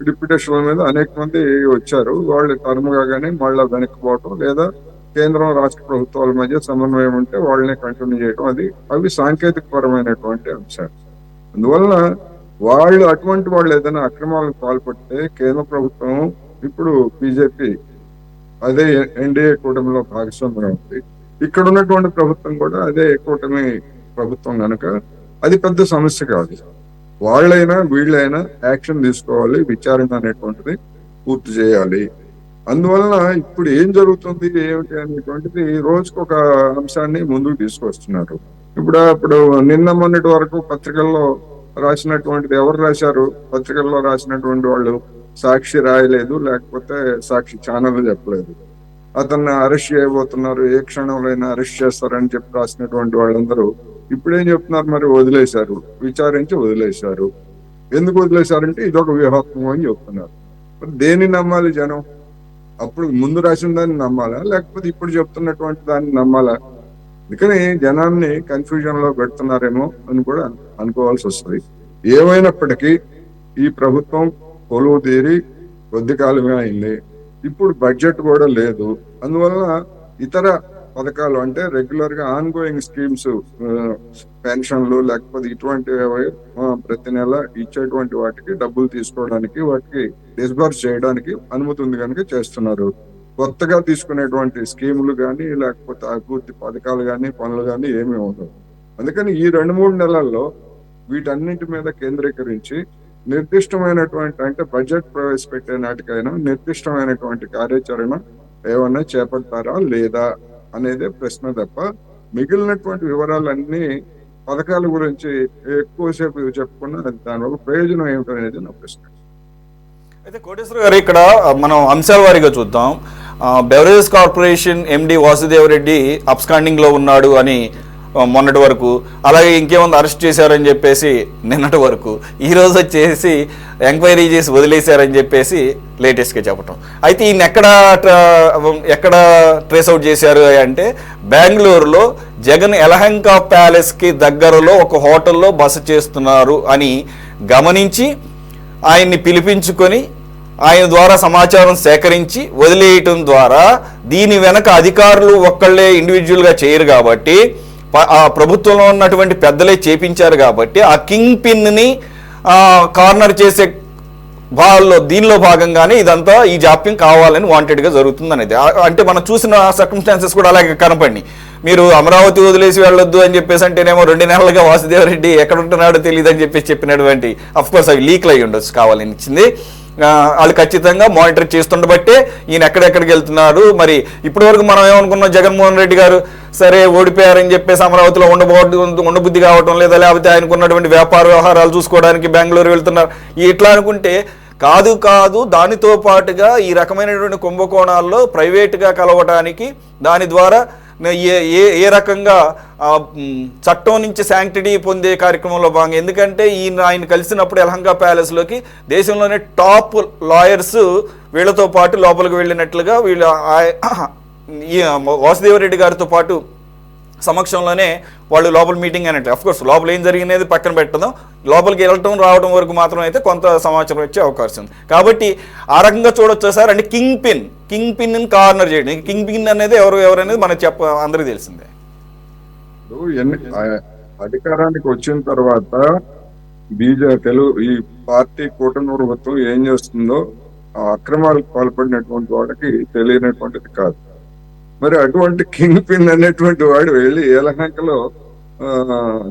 డిప్యుటేషన్ల మీద అనేక మంది వచ్చారు. వాళ్ళు టర్మ్ కాగానే మళ్ళీ వెనక్కిపోవటం, లేదా కేంద్రం రాష్ట్ర ప్రభుత్వాల మధ్య సమన్వయం ఉంటే వాళ్ళని కంటిన్యూ చేయడం, అవి సాంకేతిక పరమైనటువంటి అంశాలు. అందువలన అటువంటి వాళ్ళు ఏదైనా అక్రమాలకు పాల్పడితే కేంద్ర ప్రభుత్వం, ఇప్పుడు బీజేపీ అదే ఎన్డీఏ కూటమిలో భాగస్వామ్యం ఉంది, ఇక్కడ ఉన్నటువంటి ప్రభుత్వం కూడా అదే కూటమి ప్రభుత్వం కనుక అది పెద్ద సమస్య కాదు. వాళ్ళైనా వీళ్ళైనా యాక్షన్ తీసుకోవాలి, విచారణ అనేటువంటిది పూర్తి చేయాలి. అందువలన ఇప్పుడు ఏం జరుగుతుంది ఏమిటి అనేటువంటిది రోజుకు ఒక అంశాన్ని ముందుకు తీసుకొస్తున్నారు. ఇప్పుడు నిన్న మొన్నటి వరకు పత్రికల్లో రాసినటువంటిది ఎవరు రాశారు? పత్రికల్లో రాసినటువంటి వాళ్ళు సాక్షి రాయలేదు, లేకపోతే సాక్షి ఛానల్ చెప్పలేదు. అతన్ని అరెస్ట్ చేయబోతున్నారు, ఏ క్షణంలో అయినా అరెస్ట్ చేస్తారని చెప్పి రాసినటువంటి వాళ్ళందరూ ఇప్పుడేం చెప్తున్నారు? మరి వదిలేశారు, విచారించి వదిలేశారు. ఎందుకు వదిలేశారంటే ఇదొక వ్యూహాత్మకం అని చెప్తున్నారు. దేన్ని నమ్మాలి జనం? అప్పుడు ముందు రాసిన దాన్ని నమ్మాలా, లేకపోతే ఇప్పుడు చెప్తున్నటువంటి దాన్ని నమ్మాలా? అందుకని జనాన్ని కన్ఫ్యూజన్ లో పెడుతున్నారేమో అని కూడా అనుకోవాల్సి వస్తుంది. ఏమైనప్పటికీ ఈ ప్రభుత్వం కొలువు తీరి కొద్ది కాలమే అయింది. ఇప్పుడు బడ్జెట్ కూడా లేదు. అందువల్ల ఇతర పథకాలు, అంటే రెగ్యులర్ గా ఆన్ గోయింగ్ స్కీమ్స్, పెన్షన్లు లేకపోతే ఇటువంటి ప్రతి నెల ఇచ్చేటువంటి వాటికి డబ్బులు తీసుకోవడానికి, వాటికి డిస్బర్స్ చేయడానికి అనుమతి ఉంది కనుక చేస్తున్నారు. కొత్తగా తీసుకునేటువంటి స్కీములు కానీ లేకపోతే అభివృద్ధి పథకాలు కానీ పనులు కానీ ఏమీ ఉండవు. అందుకని ఈ 2-3 నెలల్లో వీటన్నింటి మీద కేంద్రీకరించి నిర్దిష్టమైనటువంటి, అంటే బడ్జెట్ ప్రవేశపెట్టే నాటికైనా నిర్దిష్టమైనటువంటి కార్యాచరణ ఏమన్నా చేపడతారా లేదా అనేదే ప్రశ్న తప్ప, మిగిలినటువంటి వివరాలన్నీ పథకాల గురించి ఎక్కువసేపు చెప్పుకున్నా దానివల్ల ప్రయోజనం ఏమిటనేది నా ప్రశ్న. అయితే కోటేశ్వర గారు, ఇక్కడ మనం అంశాల వారీగా చూద్దాం. Beverages corporation MD Vasudeva Reddy absconding లో ఉన్నాడు అని మొన్నటి వరకు, అలాగే ఇంకేముంది అరెస్ట్ చేశారని చెప్పేసి నిన్నటి వరకు, ఈరోజు వచ్చేసి ఎంక్వైరీ చేసి వదిలేశారని చెప్పేసి లేటెస్ట్గా చెప్పటం. అయితే ఈయన ఎక్కడ ట్రేస్ అవుట్ చేశారు అంటే బెంగళూరులో జగన్ యలహంక ప్యాలెస్కి దగ్గరలో ఒక హోటల్లో బస చేస్తున్నారు అని గమనించి ఆయన్ని పిలిపించుకొని ఆయన ద్వారా సమాచారం సేకరించి వదిలేయటం ద్వారా, దీని వెనక అధికారులు ఒక్కళ్ళే ఇండివిజువల్గా చేయరు కాబట్టి, ఆ ప్రభుత్వంలో ఉన్నటువంటి పెద్దలే చేపించారు కాబట్టి, ఆ కింగ్ పిన్ని కార్నర్ చేసే దీనిలో భాగంగానే ఇదంతా ఈ జాప్యం కావాలని వాంటెడ్గా జరుగుతుంది అనేది. అంటే మనం చూసిన సర్కమ్స్టాన్సెస్ కూడా అలాగే కనపడినాయి. మీరు అమరావతి వదిలేసి వెళ్ళొద్దు అని చెప్పేసి అంటేనేమో 2 నెలలుగా వాసుదేవరెడ్డి ఎక్కడ ఉంటున్నాడో తెలియదు అని చెప్పేసి చెప్పినటువంటి, అఫ్కోర్స్ అవి లీక్లు అయ్యి ఉండొచ్చు, కావాలని ఇచ్చింది. వాళ్ళు ఖచ్చితంగా మానిటర్ చేస్తుండబట్టే ఈయన ఎక్కడెక్కడికి వెళ్తున్నారు. మరి ఇప్పటి వరకు మనం ఏమనుకున్నాం, జగన్మోహన్ రెడ్డి గారు సరే ఓడిపోయారని చెప్పేసి అమరావతిలో ఉండబుద్ధి కావటం లేదా, లేకపోతే ఆయనకు ఉన్నటువంటి వ్యాపార వ్యవహారాలు చూసుకోవడానికి బెంగళూరు వెళ్తున్నారు ఇట్లా అనుకుంటే కాదు. దానితో పాటుగా ఈ రకమైనటువంటి కుంభకోణాల్లో ప్రైవేటుగా కలవటానికి, దాని ద్వారా ఏ రకంగా చట్టం నుంచి శాంక్టిటీ పొందే కార్యక్రమంలో భాగంగా, ఎందుకంటే ఆయన కలిసినప్పుడు యలహంక ప్యాలెస్లోకి దేశంలోనే టాప్ లాయర్స్ వీళ్ళతో పాటు లోపలికి వెళ్ళినట్లుగా, వీళ్ళు వాసుదేవరెడ్డి గారితో పాటు సమక్షంలోనే వాళ్ళు లోపల మీటింగ్ అయినట్లు. అఫ్కోర్స్ లోపల ఏం జరిగినది పక్కన పెట్టడం, లోపలికి వెళ్ళటం రావడం వరకు మాత్రం అయితే కొంత సమాచారం వచ్చే అవకాశం ఉంది. కాబట్టి ఆ రకంగా చూడొచ్చు సార్. అంటే కింగ్ పిన్ కార్నర్ చేయడం, కింగ్ పిన్ అనేది ఎవరనేది మనకు అందరికీ తెలిసిందే. అధికారానికి వచ్చిన తర్వాత ఈ పార్టీ కూటమి ప్రభుత్వం ఏం చేస్తుందో అక్రమాలకు పాల్పడినటువంటి వాడికి తెలియనటువంటిది కాదు. మరి అటువంటి కింగ్ పిన్ అనేటువంటి వాడు వెళ్ళి యలహంకలో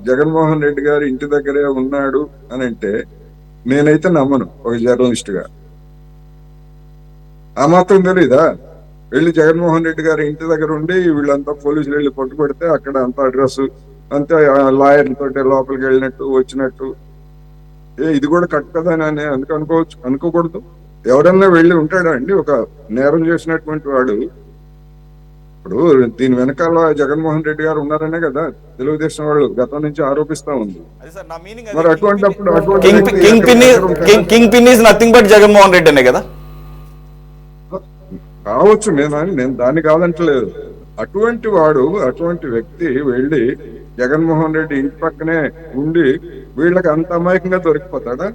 జగన్మోహన్ రెడ్డి గారు ఇంటి దగ్గరే ఉన్నాడు అని అంటే నేనైతే నమ్మను ఒక జర్నలిస్ట్ గా. ఆ మాత్రం తెలీదా? వెళ్ళి జగన్మోహన్ రెడ్డి గారి ఇంటి దగ్గర ఉండి వీళ్ళంతా పోలీసులు వెళ్ళి పట్టుబడితే అక్కడ అంతా అడ్రస్ అంతే లాయర్లతోటి లోపలికి వెళ్ళినట్టు వచ్చినట్టు. ఇది కూడా కరెక్ట్ కదా అని అందుకు అనుకోకూడదు. ఎవరన్నా వెళ్ళి ఉంటాడా అండి? ఒక నేరం చేసినటువంటి వాడు. ఇప్పుడు దీని వెనకాల జగన్మోహన్ రెడ్డి గారు ఉన్నారనే కదా తెలుగుదేశం వాళ్ళు గతం నుంచి ఆరోపిస్తా ఉంది. మరి అటువంటిప్పుడు king pin is nothing but Jaganmohan Reddy అనే కదా కావచ్చు. నేను దాన్ని కాదంటలేదు. అటువంటి వాడు, అటువంటి వ్యక్తి వెళ్ళి జగన్మోహన్ రెడ్డి ఇంటి పక్కనే ఉండి వీళ్ళకి అంత అమాయకంగా దొరికిపోతాడా?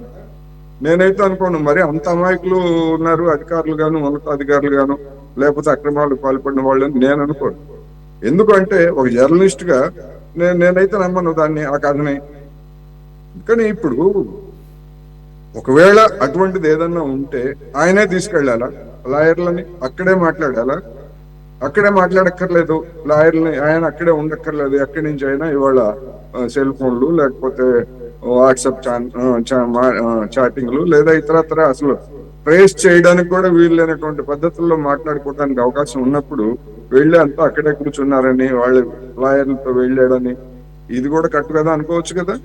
నేనైతే అనుకోను. మరి అంత అమాయకులు ఉన్నారు అధికారులు గాను, ఉన్నతాధికారులు గాను, లేకపోతే అక్రమాలు పాల్పడిన వాళ్ళు నేను అనుకోను. ఎందుకంటే ఒక జర్నలిస్ట్ గా నేనైతే నమ్మను దాన్ని, ఆ కథని. కానీ ఇప్పుడు ఒకవేళ అటువంటిది ఏదన్నా ఉంటే ఆయనే తీసుకెళ్లాలా లాయర్లని? అక్కడే మాట్లాడాలా? అక్కడే మాట్లాడక్కర్లేదు లాయర్లని, ఆయన అక్కడే ఉండక్కర్లేదు. ఎక్కడి నుంచి అయినా ఇవాళ సెల్ ఫోన్లు లేకపోతే వాట్సాప్ చాటింగ్లు లేదా ఇతరత్ర అసలు ట్రేస్ చేయడానికి కూడా వీల్లేనటువంటి పద్ధతుల్లో మాట్లాడుకోవడానికి అవకాశం ఉన్నప్పుడు వెళ్ళి అంతా అక్కడే కూర్చున్నారని వాళ్ళు లాయర్లతో వెళ్ళాడని ఇది కూడా కరెక్ట్ కదా అనుకోవచ్చు కదా.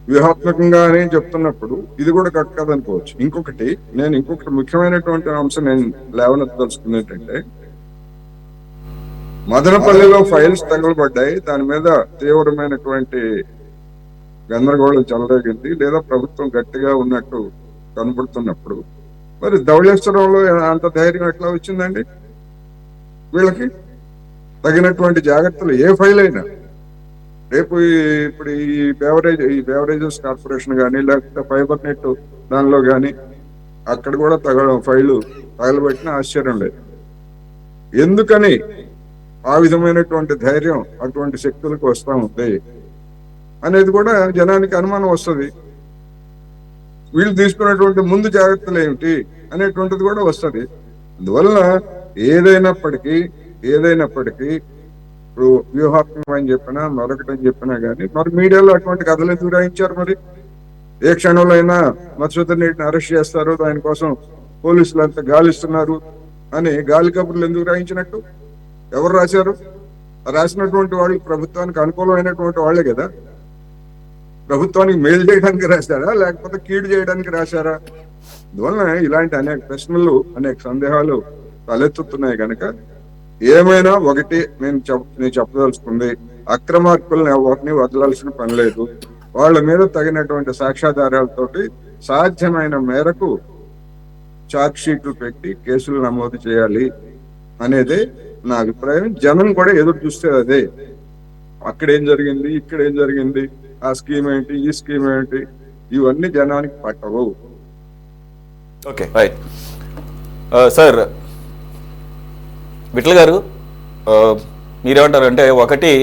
వ్యూహాత్మకంగా అని చెప్తున్నప్పుడు ఇది కూడా కరెక్ట్ కదా అనుకోవచ్చు. ఇంకొకటి ముఖ్యమైనటువంటి అంశం నేను లేవనెత్తదలుచుకుంది ఏంటంటే, మదనపల్లిలో ఫైల్స్ తగలబడ్డాయి. దాని మీద తీవ్రమైనటువంటి గందరగోళం చెలరేగింది, లేదా ప్రభుత్వం గట్టిగా ఉన్నట్టు కనబడుతున్నప్పుడు మరి ధవళేశ్వరంలో అంత ధైర్యం ఎట్లా వచ్చిందండి? వీళ్ళకి తగినటువంటి జాగ్రత్తలు ఏ ఫైల్ అయినా రేపు ఇప్పుడు ఈ బేవరేజెస్ కార్పొరేషన్ కానీ లేకపోతే ఫైబర్ నెట్ దానిలో కానీ అక్కడ కూడా ఫైలు తగలబెట్టిన ఆశ్చర్యం లేదు. ఎందుకని ఆ విధమైనటువంటి ధైర్యం అటువంటి శక్తులకు వస్తూ ఉంది అనేది కూడా జనానికి అనుమానం వస్తుంది. వీళ్ళు తీసుకున్నటువంటి ముందు జాగ్రత్తలు ఏమిటి అనేటువంటిది కూడా వస్తుంది. అందువల్ల ఏదైనప్పటికీ ఇప్పుడు వ్యూహాత్మకం అని చెప్పినా మరొకటని చెప్పినా కానీ మరి మీడియాలో అటువంటి కథలు ఎందుకు రాయించారు? మరి ఏ క్షణంలో అయినా మధుసూదన్ రెడ్డిని అరెస్ట్ చేస్తారు, దానికోసం పోలీసులు అంతా గాలిస్తున్నారు అని గాలి కబుర్లు ఎందుకు రాయించినట్టు? ఎవరు రాశారు? రాసినటువంటి వాళ్ళు ప్రభుత్వానికి అనుకూలమైనటువంటి వాళ్లే కదా. ప్రభుత్వానికి మేలు చేయడానికి రాశారా లేకపోతే కీడు చేయడానికి రాశారా? అందువలన ఇలాంటి అనేక ప్రశ్నలు, అనేక సందేహాలు తలెత్తుతున్నాయి కనుక ఏమైనా ఒకటి నేను చెప్పదలుచుకుంది, అక్రమార్కులను ఎవరిని వదలాల్సిన పని లేదు. వాళ్ళ మీద తగినటువంటి సాక్ష్యాధారాలతోటి సాధ్యమైన మేరకు ఛార్జ్ షీట్లు పెట్టి కేసులు నమోదు చేయాలి అనేదే నా అభిప్రాయం. జనం కూడా ఎదురు చూస్తే అదే. అక్కడేం జరిగింది, ఇక్కడేం జరిగింది, ఆ స్కీమ్ ఏంటి, ఈ స్కీమ్ ఏంటి, ఇవన్నీ జనానికి పట్టవు. Okay, right. సార్ విఠల్ గారు, మీరేమంటారు అంటే, ఒకటి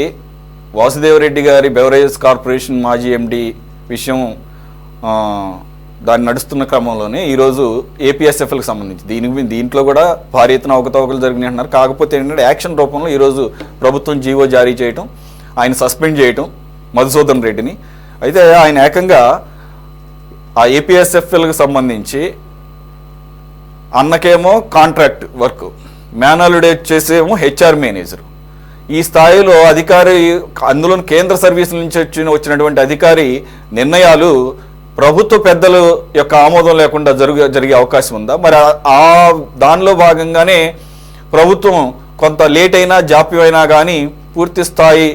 వాసుదేవరెడ్డి గారి బెవరేజెస్ కార్పొరేషన్ మాజీ ఎండి విషయం దాన్ని నడుస్తున్న క్రమంలోనే ఈరోజు ఏపీఎస్ఎఫ్ఎల్కి సంబంధించి దీంట్లో కూడా భారీ ఎత్తున అవకతవకలు జరిగినాయి అంటున్నారు. కాకపోతే ఏంటంటే యాక్షన్ రూపంలో ఈరోజు ప్రభుత్వం జీవో జారీ చేయటం, ఆయన సస్పెండ్ చేయటం మధుసూదన్ రెడ్డిని. అయితే ఆయన ఏకంగా ఆ ఏపీఎస్ఎఫ్ఎల్కి సంబంధించి అన్నకేమో కాంట్రాక్ట్ వర్క్, మ్యానువల్డేట్ చేసేమో హెచ్ఆర్ మేనేజర్. ఈ స్థాయిలో అధికారి, అందులో కేంద్ర సర్వీసుల నుంచి వచ్చినటువంటి అధికారి నిర్ణయాలు ప్రభుత్వ పెద్దల యొక్క ఆమోదం లేకుండా జరిగే అవకాశం ఉందా? మరి దానిలో భాగంగానే ప్రభుత్వం కొంత లేట్ అయినా జాప్యం అయినా కానీ పూర్తి స్థాయి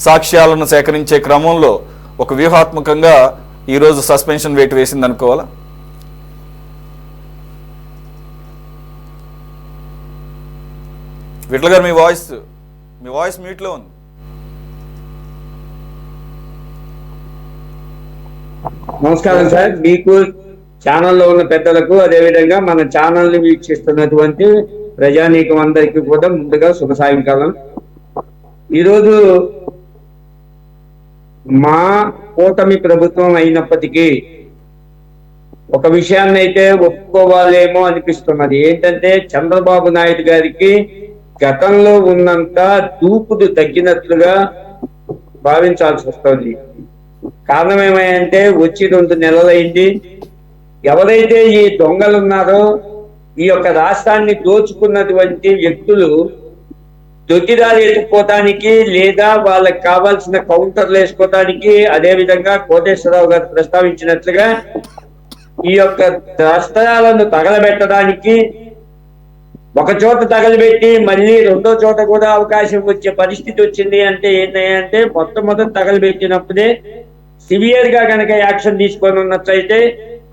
సాక్ష్యాలను సేకరించే క్రమంలో ఒక వ్యూహాత్మకంగా ఈరోజు సస్పెన్షన్ వేటు వేసింది అనుకోవాలా? విఠల్ గారు, మీ వాయిస్ మ్యూట్లో ఉంది. నమస్కారం సార్, మీకు ఛానల్లో ఉన్న పెద్దలకు, అదేవిధంగా మన ఛానల్ని వీక్షిస్తున్నటువంటి ప్రజానీకం అందరికీ కూడా ముందుగా శుభ సాయంకాలం. ఈరోజు మా కూటమి ప్రభుత్వం అయినప్పటికీ ఒక విషయాన్ని అయితే ఒప్పుకోవాలేమో అనిపిస్తున్నది. ఏంటంటే చంద్రబాబు నాయుడు గారికి గతంలో ఉన్నంత దూకుడు తగ్గినట్లుగా భావించాల్సి వస్తుంది. కారణం ఏమంటే వచ్చి 2 నెలలైంది. ఎవరైతే ఈ దొంగలు ఉన్నారో, ఈ యొక్క రాష్ట్రాన్ని దోచుకున్నటువంటి వ్యక్తులు దొడ్డిదారి ఎత్తుకోవటానికి లేదా వాళ్ళకి కావాల్సిన కౌంటర్లు వేసుకోవటానికి, అదే విధంగా కోటేశ్వరరావు గారు ప్రస్తావించినట్లుగా ఈ యొక్క రాష్ట్రాలను తగలబెట్టడానికి ఒక చోట తగలబెట్టి మళ్ళీ రెండో చోట కూడా అవకాశం వచ్చే పరిస్థితి వచ్చింది అంటే ఏంటంటే, మొట్టమొదటి తగలబెట్టినప్పుడే సివియర్ గా కనుక యాక్షన్ తీసుకొని ఉన్నట్లయితే,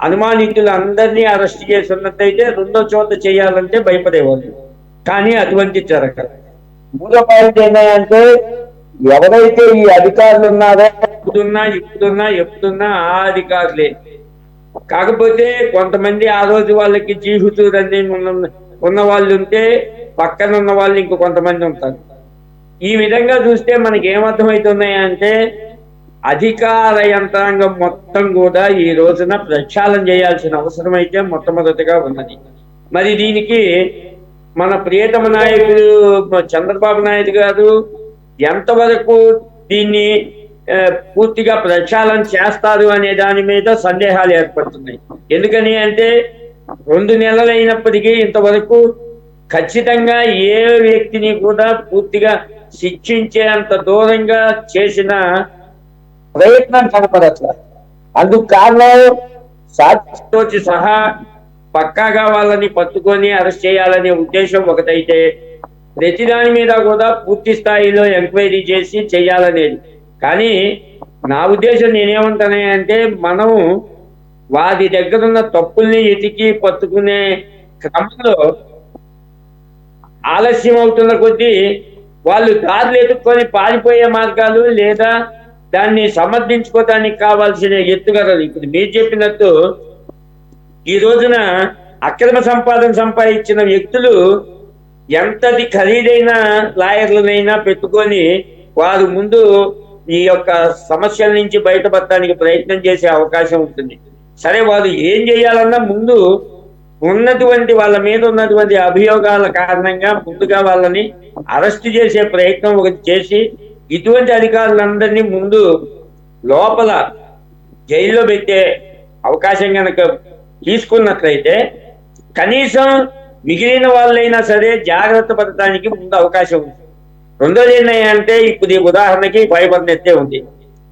అనుమానితులు అందరినీ అరెస్ట్ చేసి ఉన్నట్లయితే రెండో చోట చేయాలంటే భయపడేవాళ్ళు. కానీ అటువంటి జరగదు. మూడో పాయింట్ ఏంటంటే, ఎవరైతే ఈ అధికారులు ఉన్నారో ఎప్పుడున్నా ఆ అధికారులే. కాకపోతే కొంతమంది ఆ రోజు వాళ్ళకి జీహుతూరని ఉన్న వాళ్ళు ఉంటే, పక్కన ఉన్న వాళ్ళు ఇంకో కొంతమంది ఉంటారు. ఈ విధంగా చూస్తే మనకి ఏమర్థమవుతున్నాయంటే, అధికార యంత్రాంగం మొత్తం కూడా ఈ రోజున ప్రక్షాళన చేయాల్సిన అవసరం అయితే మొట్టమొదటిగా ఉన్నది. మరి దీనికి మన ప్రియతమ నాయకుడు చంద్రబాబు నాయుడు గారు ఎంతవరకు దీన్ని పూర్తిగా ప్రక్షాళన చేస్తారు అనే దాని మీద సందేహాలు ఏర్పడుతున్నాయి. ఎందుకని అంటే 2 నెలలు అయినప్పటికీ ఇంతవరకు ఖచ్చితంగా ఏ వ్యక్తిని కూడా పూర్తిగా శిక్షించేంత దూరంగా చేసిన ప్రయత్నం కనపడట్ల. అందుకు కారణం సాక్షితోటి సహా పక్కాగా వాళ్ళని పట్టుకొని అరెస్ట్ చేయాలనే ఉద్దేశం ఒకటైతే, ప్రతిదాని మీద కూడా పూర్తి స్థాయిలో ఎంక్వైరీ చేసి చేయాలనేది. కానీ నా ఉద్దేశం నేనేమంటానంటే, మనం వారి దగ్గర ఉన్న తప్పుల్ని ఎతికి పట్టుకునే క్రమంలో ఆలస్యం అవుతున్న కొద్దీ వాళ్ళు దారులు ఎత్తుక్కొని పారిపోయే మార్గాలు లేదా దాన్ని సమర్థించుకోవడానికి కావాల్సిన ఎత్తుగడలు, ఇప్పుడు మీరు చెప్పినట్టు ఈ రోజున అక్రమ సంపాదన సంపాదించిన వ్యక్తులు ఎంతటి ఖరీదైన లాయర్లనైనా పెట్టుకొని వారు ముందు ఈ యొక్క సమస్యల నుంచి బయటపడటానికి ప్రయత్నం చేసే అవకాశం ఉంటుంది. సరే, వారు ఏం చేయాలన్నా ముందు ఉన్నటువంటి వాళ్ళ మీద ఉన్నటువంటి అభియోగాల కారణంగా ముందుగా వాళ్ళని అరెస్ట్ చేసే ప్రయత్నం ఒకటి చేసి, ఇటువంటి అధికారులందరినీ ముందు లోపల జైల్లో పెట్టే అవకాశం కనుక తీసుకున్నట్లయితే కనీసం మిగిలిన వాళ్ళైనా సరే జాగ్రత్త పడటానికి ముందు అవకాశం ఉంది. రెండోది ఏంటంటే, ఇప్పుడు ఈ ఉదాహరణకి ఫైబర్ నెట్టే ఉంది.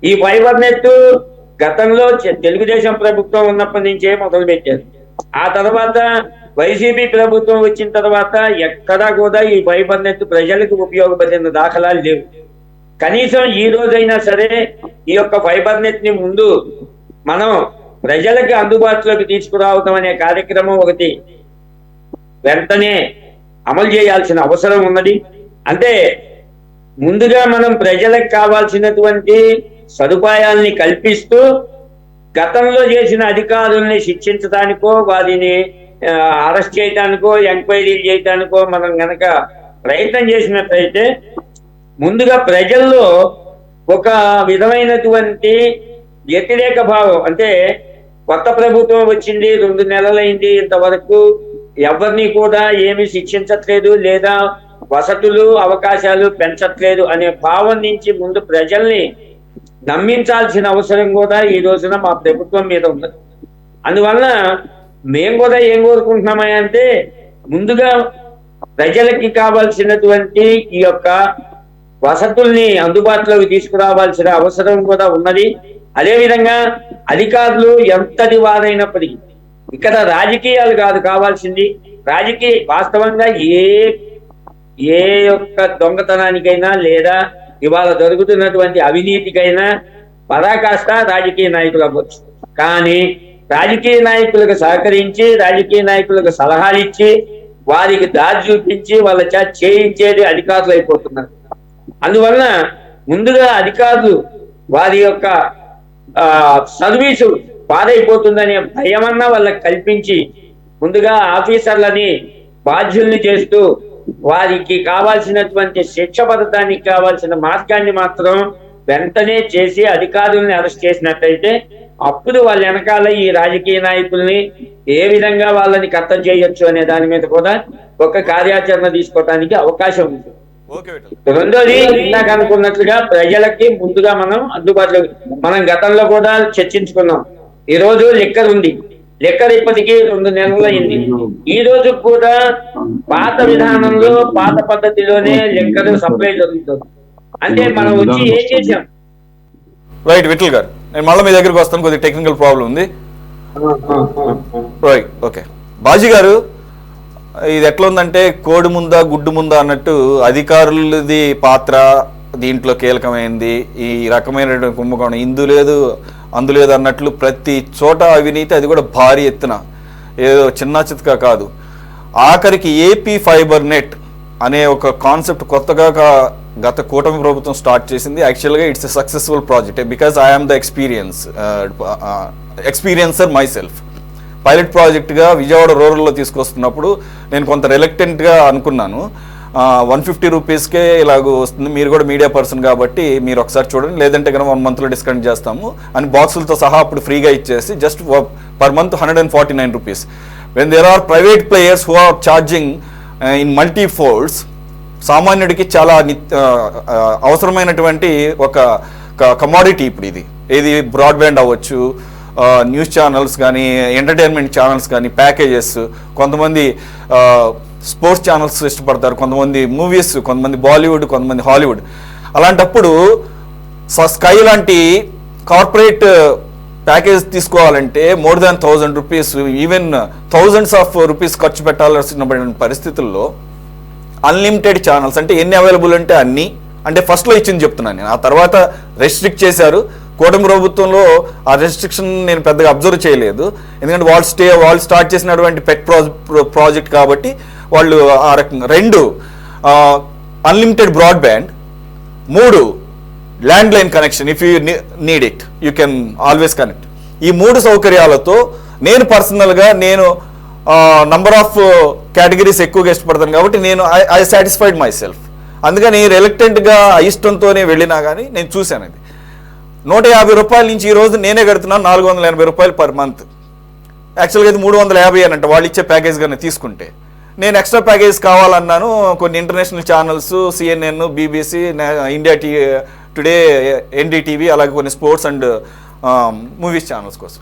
ఈ ఫైబర్ నెట్ గతంలో తెలుగుదేశం ప్రభుత్వం ఉన్నప్పటి నుంచే మొదలు పెట్టారు. ఆ తర్వాత వైసీపీ ప్రభుత్వం వచ్చిన తర్వాత ఎక్కడా కూడా ఈ ఫైబర్ నెట్ ప్రజలకు ఉపయోగపడిన దాఖలాలు లేవు. కనీసం ఈ రోజైనా సరే ఈ యొక్క ఫైబర్ నెట్ ని ముందు మనం ప్రజలకి అందుబాటులోకి తీసుకురావడం అనే కార్యక్రమం ఒకటి వెంటనే అమలు చేయాల్సిన అవసరం ఉన్నది. అంటే ముందుగా మనం ప్రజలకు కావాల్సినటువంటి సదుపాయాల్ని కల్పిస్తూ గతంలో చేసిన అధికారుల్ని శిక్షించడానికో వారిని అరెస్ట్ చేయడానికో ఎంక్వైరీలు చేయడానికో మనం గనక ప్రయత్నం చేసినట్లయితే ముందుగా ప్రజల్లో ఒక విధమైనటువంటి వ్యతిరేక భావం, అంటే కొత్త ప్రభుత్వం వచ్చింది 2 నెలలైంది, ఇంతవరకు ఎవరిని కూడా ఏమి శిక్షించట్లేదు లేదా వసతులు అవకాశాలు పెంచట్లేదు అనే భావం నుంచి ముందు ప్రజల్ని నమ్మించాల్సిన అవసరం కూడా ఈ రోజున మా ప్రభుత్వం మీద ఉన్నది. అందువల్ల మేము కూడా ఏం కోరుకుంటున్నామంటే, ముందుగా ప్రజలకి కావాల్సినటువంటి ఈ యొక్క వసతుల్ని అందుబాటులోకి తీసుకురావాల్సిన అవసరం కూడా ఉన్నది. అదేవిధంగా అధికారులు ఎంతటి వారైనప్పటికీ ఇక్కడ రాజకీయాలు కాదు కావాల్సింది, వాస్తవంగా ఏ యొక్క దొంగతనానికైనా లేదా ఇవాళ జరుగుతున్నటువంటి అవినీతికైనా పరాకాష్ట రాజకీయ నాయకులు అవ్వచ్చు. కానీ రాజకీయ నాయకులకు సహకరించి రాజకీయ నాయకులకు సలహాలు ఇచ్చి వారికి దారి చూపించి వాళ్ళ చేయించేది అధికారులు అయిపోతున్నారు. అందువలన ముందుగా అధికారులు వారి యొక్క సర్వీసు పాడైపోతుందనే భయమన్నా వాళ్ళకి కల్పించి ముందుగా ఆఫీసర్లని బాధ్యుల్ని చేస్తూ వారికి కావాల్సినటువంటి శిక్ష పథకానికి కావాల్సిన మార్గాన్ని మాత్రం వెంటనే చేసి అధికారుల్ని అరెస్ట్ చేసినట్టయితే అప్పుడు వాళ్ళ వెనకాల ఈ రాజకీయ నాయకుల్ని ఏ విధంగా వాళ్ళని కట్టడి చేయొచ్చు అనే దాని మీద కూడా ఒక కార్యాచరణ తీసుకోవడానికి అవకాశం ఉంది. ఓకే విఠల్. రెండోది ఇందాక అనుకున్నట్లుగా ప్రజలకి ముందుగా మనం అందుబాటులో, మనం గతంలో కూడా చర్చించుకున్నాం. ఈ రోజు లెక్కర్ ఉంది, లెక్కర్ ఇప్పటికీ 2 నెలలు అయింది. ఈ రోజు కూడా పాత విధానంలో పాత పద్ధతిలోనే లెక్కర్ సప్లై జరుగుతుంది. అంటే మనం వచ్చి ఏం చేసాం? రైట్ విఠల్ గారు, నేను మళ్ళీ మీ దగ్గరికి వస్తాను, కొద్దిగా టెక్నికల్ ప్రాబ్లం ఉంది. Right, okay. బాజీ గారు, ఇది ఎట్లా ఉందంటే కోడి ముందా గుడ్డు ముందా అన్నట్టు అధికారులది పాత్ర దీంట్లో కీలకమైంది. ఈ రకమైన కుంభకోణం ఇందు లేదు అందు లేదు అన్నట్లు ప్రతి చోట అవినీతి, అది కూడా భారీ ఎత్తున, ఏదో చిన్న చితకా కాదు. ఆఖరికి ఏపీ ఫైబర్ నెట్ అనే ఒక కాన్సెప్ట్ కొత్తగా గత కూటమి ప్రభుత్వం స్టార్ట్ చేసింది. యాక్చువల్గా it's a successful project because I'm the experiencer myself. Pilot ప్రాజెక్ట్గా విజయవాడ రూరల్లో తీసుకొస్తున్నప్పుడు నేను కొంత రిలక్టెంట్గా అనుకున్నాను, 150 రూపీస్కే ఇలాగ వస్తుంది, మీరు కూడా మీడియా పర్సన్ కాబట్టి మీరు ఒకసారి చూడండి, లేదంటే కనుక 1 మంత్లో డిస్కౌంట్ చేస్తాము అని బాక్సులతో సహా అప్పుడు ఫ్రీగా ఇచ్చేసి just per month 149 rupees. When there are private players who are charging in multi folds, సామాన్యుడికి చాలా అవసరమైనటువంటి ఒక కమాడిటీ ఇప్పుడు ఇది బ్రాడ్బ్యాండ్ అవ్వచ్చు, న్యూస్ ఛానల్స్ కానీ, ఎంటర్టైన్మెంట్ ఛానల్స్ కానీ, ప్యాకేజెస్, కొంతమంది స్పోర్ట్స్ ఛానల్స్ ఇష్టపడతారు, కొంతమంది మూవీస్, కొంతమంది బాలీవుడ్, కొంతమంది హాలీవుడ్. అలాంటప్పుడు స్కై లాంటి కార్పొరేట్ ప్యాకేజ్ తీసుకోవాలంటే more than 1000 rupees, even thousands of rupees ఖర్చు పెట్టాల్సిన పరిస్థితుల్లో అన్లిమిటెడ్ ఛానల్స్ అంటే ఎన్ని అవైలబుల్ అంటే అన్ని, అంటే ఫస్ట్లో ఇచ్చింది చెప్తున్నాను నేను, ఆ తర్వాత రెస్ట్రిక్ట్ చేశారు. కూటమి ప్రభుత్వంలో ఆ రెస్ట్రిక్షన్ నేను పెద్దగా అబ్జర్వ్ చేయలేదు, ఎందుకంటే వాళ్ళు స్టార్ట్ చేసినటువంటి పెట్ ప్రాజెక్ట్ కాబట్టి వాళ్ళు ఆ రకంగా. 2 unlimited broadband, 3 land line connection, if you need it you can always connect. ఈ 3 సౌకర్యాలతో నేను పర్సనల్గా నంబర్ ఆఫ్ కేటగిరీస్ ఎక్కువగా ఇష్టపడతాను కాబట్టి ఐ సాటిస్ఫైడ్ మై సెల్ఫ్. అందుకని రిలక్టెంట్గా ఇష్టంతోనే వెళ్ళినా కానీ నేను చూశాను. ఇది 150 రూపాయల నుంచి ఈ రోజు నేనే కడుతున్నాను 480 రూపాయలు పర్ మంత్. యాక్చువల్గా ఇది 350 అనంట వాళ్ళు ఇచ్చే ప్యాకేజ్ కానీ తీసుకుంటే. నేను ఎక్స్ట్రా ప్యాకేజ్ కావాలన్నాను, కొన్ని international channels, CNN, BBC, India today, NDTV, అలాగే కొన్ని స్పోర్ట్స్ అండ్ మూవీస్ ఛానల్స్ కోసం.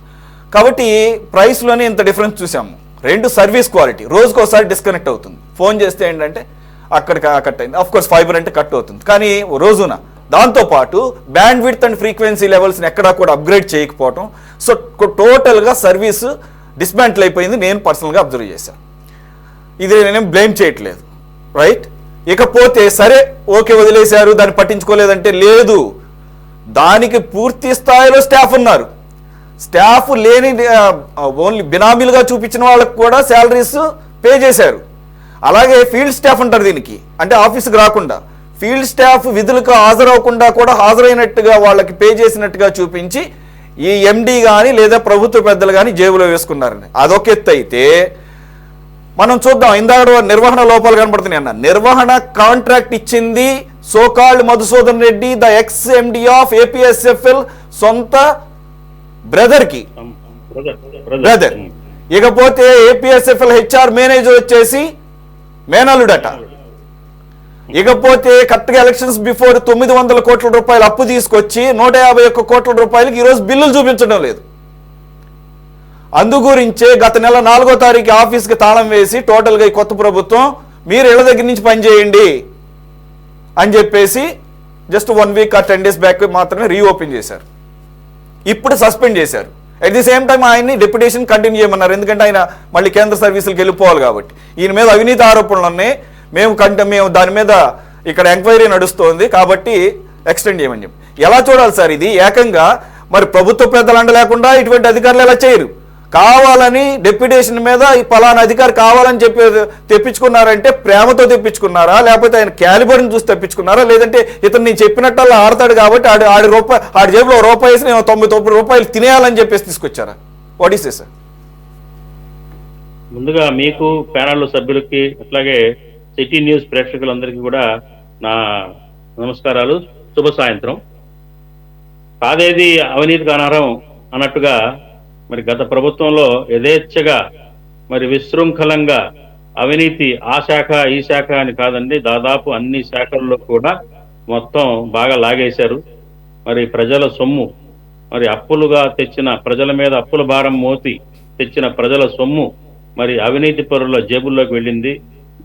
కాబట్టి ప్రైస్లోనే ఇంత డిఫరెన్స్ చూసాము. 2 సర్వీస్ క్వాలిటీ, రోజుకోసారి డిస్కనెక్ట్ అవుతుంది, ఫోన్ చేస్తే ఏంటంటే అక్కడికి కట్ అయింది. ఆఫ్ కోర్స్ ఫైబర్ అంటే కట్ అవుతుంది, కానీ రోజున దాంతోపాటు బ్యాండ్ విడ్త్ అండ్ ఫ్రీక్వెన్సీ లెవెల్స్ని ఎక్కడా కూడా అప్గ్రేడ్ చేయకపోవటం. సో టోటల్గా సర్వీస్ డిస్మాంటిల్ అయిపోయింది, నేను పర్సనల్గా అబ్జర్వ్ చేశాను. ఇది నేనేం బ్లేమ్ చేయట్లేదు, రైట్. ఇకపోతే సరే ఓకే వదిలేశారు, దాన్ని పట్టించుకోలేదంటే లేదు, దానికి పూర్తి స్థాయిలో స్టాఫ్ ఉన్నారు. స్టాఫ్ లేని ఓన్లీ బినామీలుగా చూపించిన వాళ్ళకు కూడా శాలరీస్ పే చేశారు. అలాగే ఫీల్డ్ స్టాఫ్ ఉంటారు దీనికి, అంటే ఆఫీస్కి రాకుండా ఫీల్డ్ స్టాఫ్ విధులకు హాజరవకుండా కూడా హాజరైనట్టుగా వాళ్ళకి పే చేసినట్టుగా చూపించి ఈ ఎండి కానీ లేదా ప్రభుత్వ పెద్దలు కానీ జేబులో వేసుకున్నారని. అదొక ఎత్తు అయితే మనం చూద్దాం, ఇందాక నిర్వహణ లోపాలు కనబడుతున్నాయి అన్న. నిర్వహణ కాంట్రాక్ట్ ఇచ్చింది so called Madhusudan Reddy, the X MD of APSFL సొంత బ్రదర్. ఇకపోతే APSFL HR మేనేజర్ వచ్చేసి మేనలుడట. ఇకపోతే కరెక్ట్గా ఎలక్షన్స్ బిఫోర్ 900 కోట్ల రూపాయలు అప్పు తీసుకొచ్చి 151 కోట్ల రూపాయలకి ఈరోజు బిల్లులు చూపించడం లేదు. అందుగురించే గత నెల 4వ తారీఖు ఆఫీస్కి తాళం వేసి టోటల్గా ఈ కొత్త ప్రభుత్వం మీరు ఇళ్ళ దగ్గర నుంచి పనిచేయండి అని చెప్పేసి జస్ట్ 1 వీక్ 10 డేస్ బ్యాక్ మాత్రమే రీఓపెన్ చేశారు. ఇప్పుడు సస్పెండ్ చేశారు. అట్ ది సేమ్ టైం ఆయన్ని డెప్యుటేషన్ కంటిన్యూ చేయమన్నారు, ఎందుకంటే ఆయన మళ్ళీ కేంద్ర సర్వీసులకు వెళ్ళిపోవాలి కాబట్టి. ఈయన మీద అవినీతి ఆరోపణలు ఉన్నాయి, మేము దాని మీద ఇక్కడ ఎంక్వైరీ నడుస్తోంది కాబట్టి ఎక్స్టెండ్ చేయమని చెప్పి. ఎలా చూడాలి సార్ ఇది? ఏకంగా మరి ప్రభుత్వ పెద్దలు అండలేకుండా ఇటువంటి అధికారులు ఎలా చేయరు? కావాలని డెప్యుటేషన్ మీద ఈ పలానా అధికారి కావాలని చెప్పి తెప్పించుకున్నారంటే ప్రేమతో తెప్పించుకున్నారా, లేకపోతే ఆయన క్యాలిబర్ని చూసి తెప్పించుకున్నారా, లేదంటే ఇతను నేను చెప్పినట్టు ఆడతాడు కాబట్టి ఆడి జేబులో రూపాయి వేసి నేను 99 రూపాయలు తినేయాలని చెప్పేసి తీసుకొచ్చారా? What is sir? ముందుగా మీకు ప్యానల్ సభ్యులకి అట్లాగే సిటీ న్యూస్ ప్రేక్షకులందరికీ కూడా నా నమస్కారాలు, శుభ సాయంత్రం. కాదేది అవినీతికి అనర్హం అన్నట్టుగా మరి గత ప్రభుత్వంలో యథేచ్ఛగా మరి విశృంఖలంగా అవినీతి ఆ శాఖ ఈ శాఖ అని కాదండి, దాదాపు అన్ని శాఖల్లో కూడా మొత్తం బాగా లాగేశారు. మరి ప్రజల సొమ్ము, మరి అప్పులుగా తెచ్చిన ప్రజల మీద అప్పుల భారం మోపి తెచ్చిన ప్రజల సొమ్ము మరి అవినీతి పరుల జేబుల్లోకి వెళ్ళింది.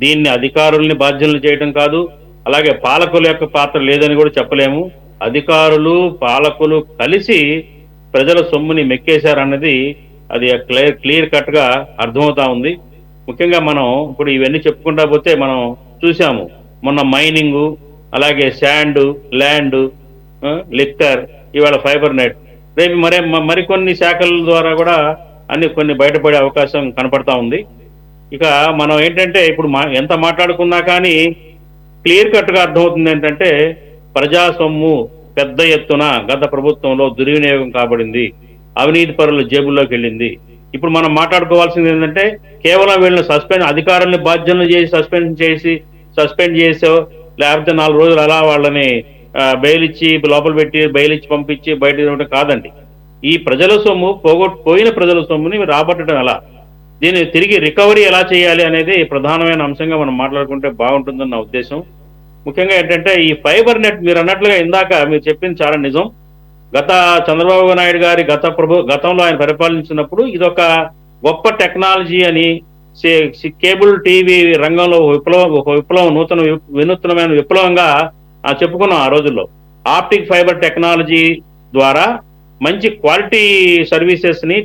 దీన్ని అధికారుల్ని బాధ్యులను చేయడం కాదు, అలాగే పాలకుల యొక్క పాత్ర లేదని కూడా చెప్పలేము. అధికారులు పాలకులు కలిసి ప్రజల సొమ్ముని మెక్కేశారన్నది అది క్లియర్ కట్ గా అర్థమవుతా ఉంది. ముఖ్యంగా మనం ఇప్పుడు ఇవన్నీ చెప్పుకుంటా పోతే మనం చూసాము, మొన్న మైనింగ్, అలాగే శాండ్, ల్యాండ్, లిక్కర్, ఇవాళ ఫైబర్ నెట్, రేపు మరికొన్ని శాఖల ద్వారా కూడా కొన్ని బయటపడే అవకాశం కనపడతా ఉంది. ఇక మనం ఏంటంటే ఇప్పుడు ఎంత మాట్లాడుకున్నా కానీ క్లియర్ కట్ గా అర్థమవుతుంది ఏంటంటే ప్రజా సొమ్ము పెద్ద ఎత్తున గత ప్రభుత్వంలో దుర్వినియోగం కాబడింది, అవినీతి పరుల జేబుల్లోకి వెళ్ళింది. ఇప్పుడు మనం మాట్లాడుకోవాల్సింది ఏంటంటే కేవలం వీళ్ళని అధికారుల్ని బాధ్యులను చేసి సస్పెండ్ చేసో లేకపోతే 4 రోజులు అలా వాళ్ళని బెయిల్ ఇచ్చి లోపల పెట్టి బెయిల్ ఇచ్చి పంపించి బయట కాదండి. ఈ ప్రజల సొమ్ము పోయిన ప్రజల సొమ్ముని రాబట్టడం ఎలా, దీన్ని తిరిగి రికవరీ ఎలా చేయాలి అనేది ప్రధానమైన అంశంగా మనం మాట్లాడుకుంటే బాగుంటుందని నా ఉద్దేశం. ముఖ్యంగా ఏంటంటే ఈ ఫైబర్ నెట్ మీరు అన్నట్లుగా ఇందాక మీరు చెప్పింది చాలా నిజం. చంద్రబాబు నాయుడు గారి గతంలో ఆయన పరిపాలించినప్పుడు ఇదొక గొప్ప టెక్నాలజీ అని, కేబుల్ టీవీ రంగంలో ఒక విప్లవం, వినూత్నమైన విప్లవంగా చెప్పుకున్నాం ఆ రోజుల్లో. ఆప్టిక్ ఫైబర్ టెక్నాలజీ ద్వారా మంచి క్వాలిటీ సర్వీసెస్ ని,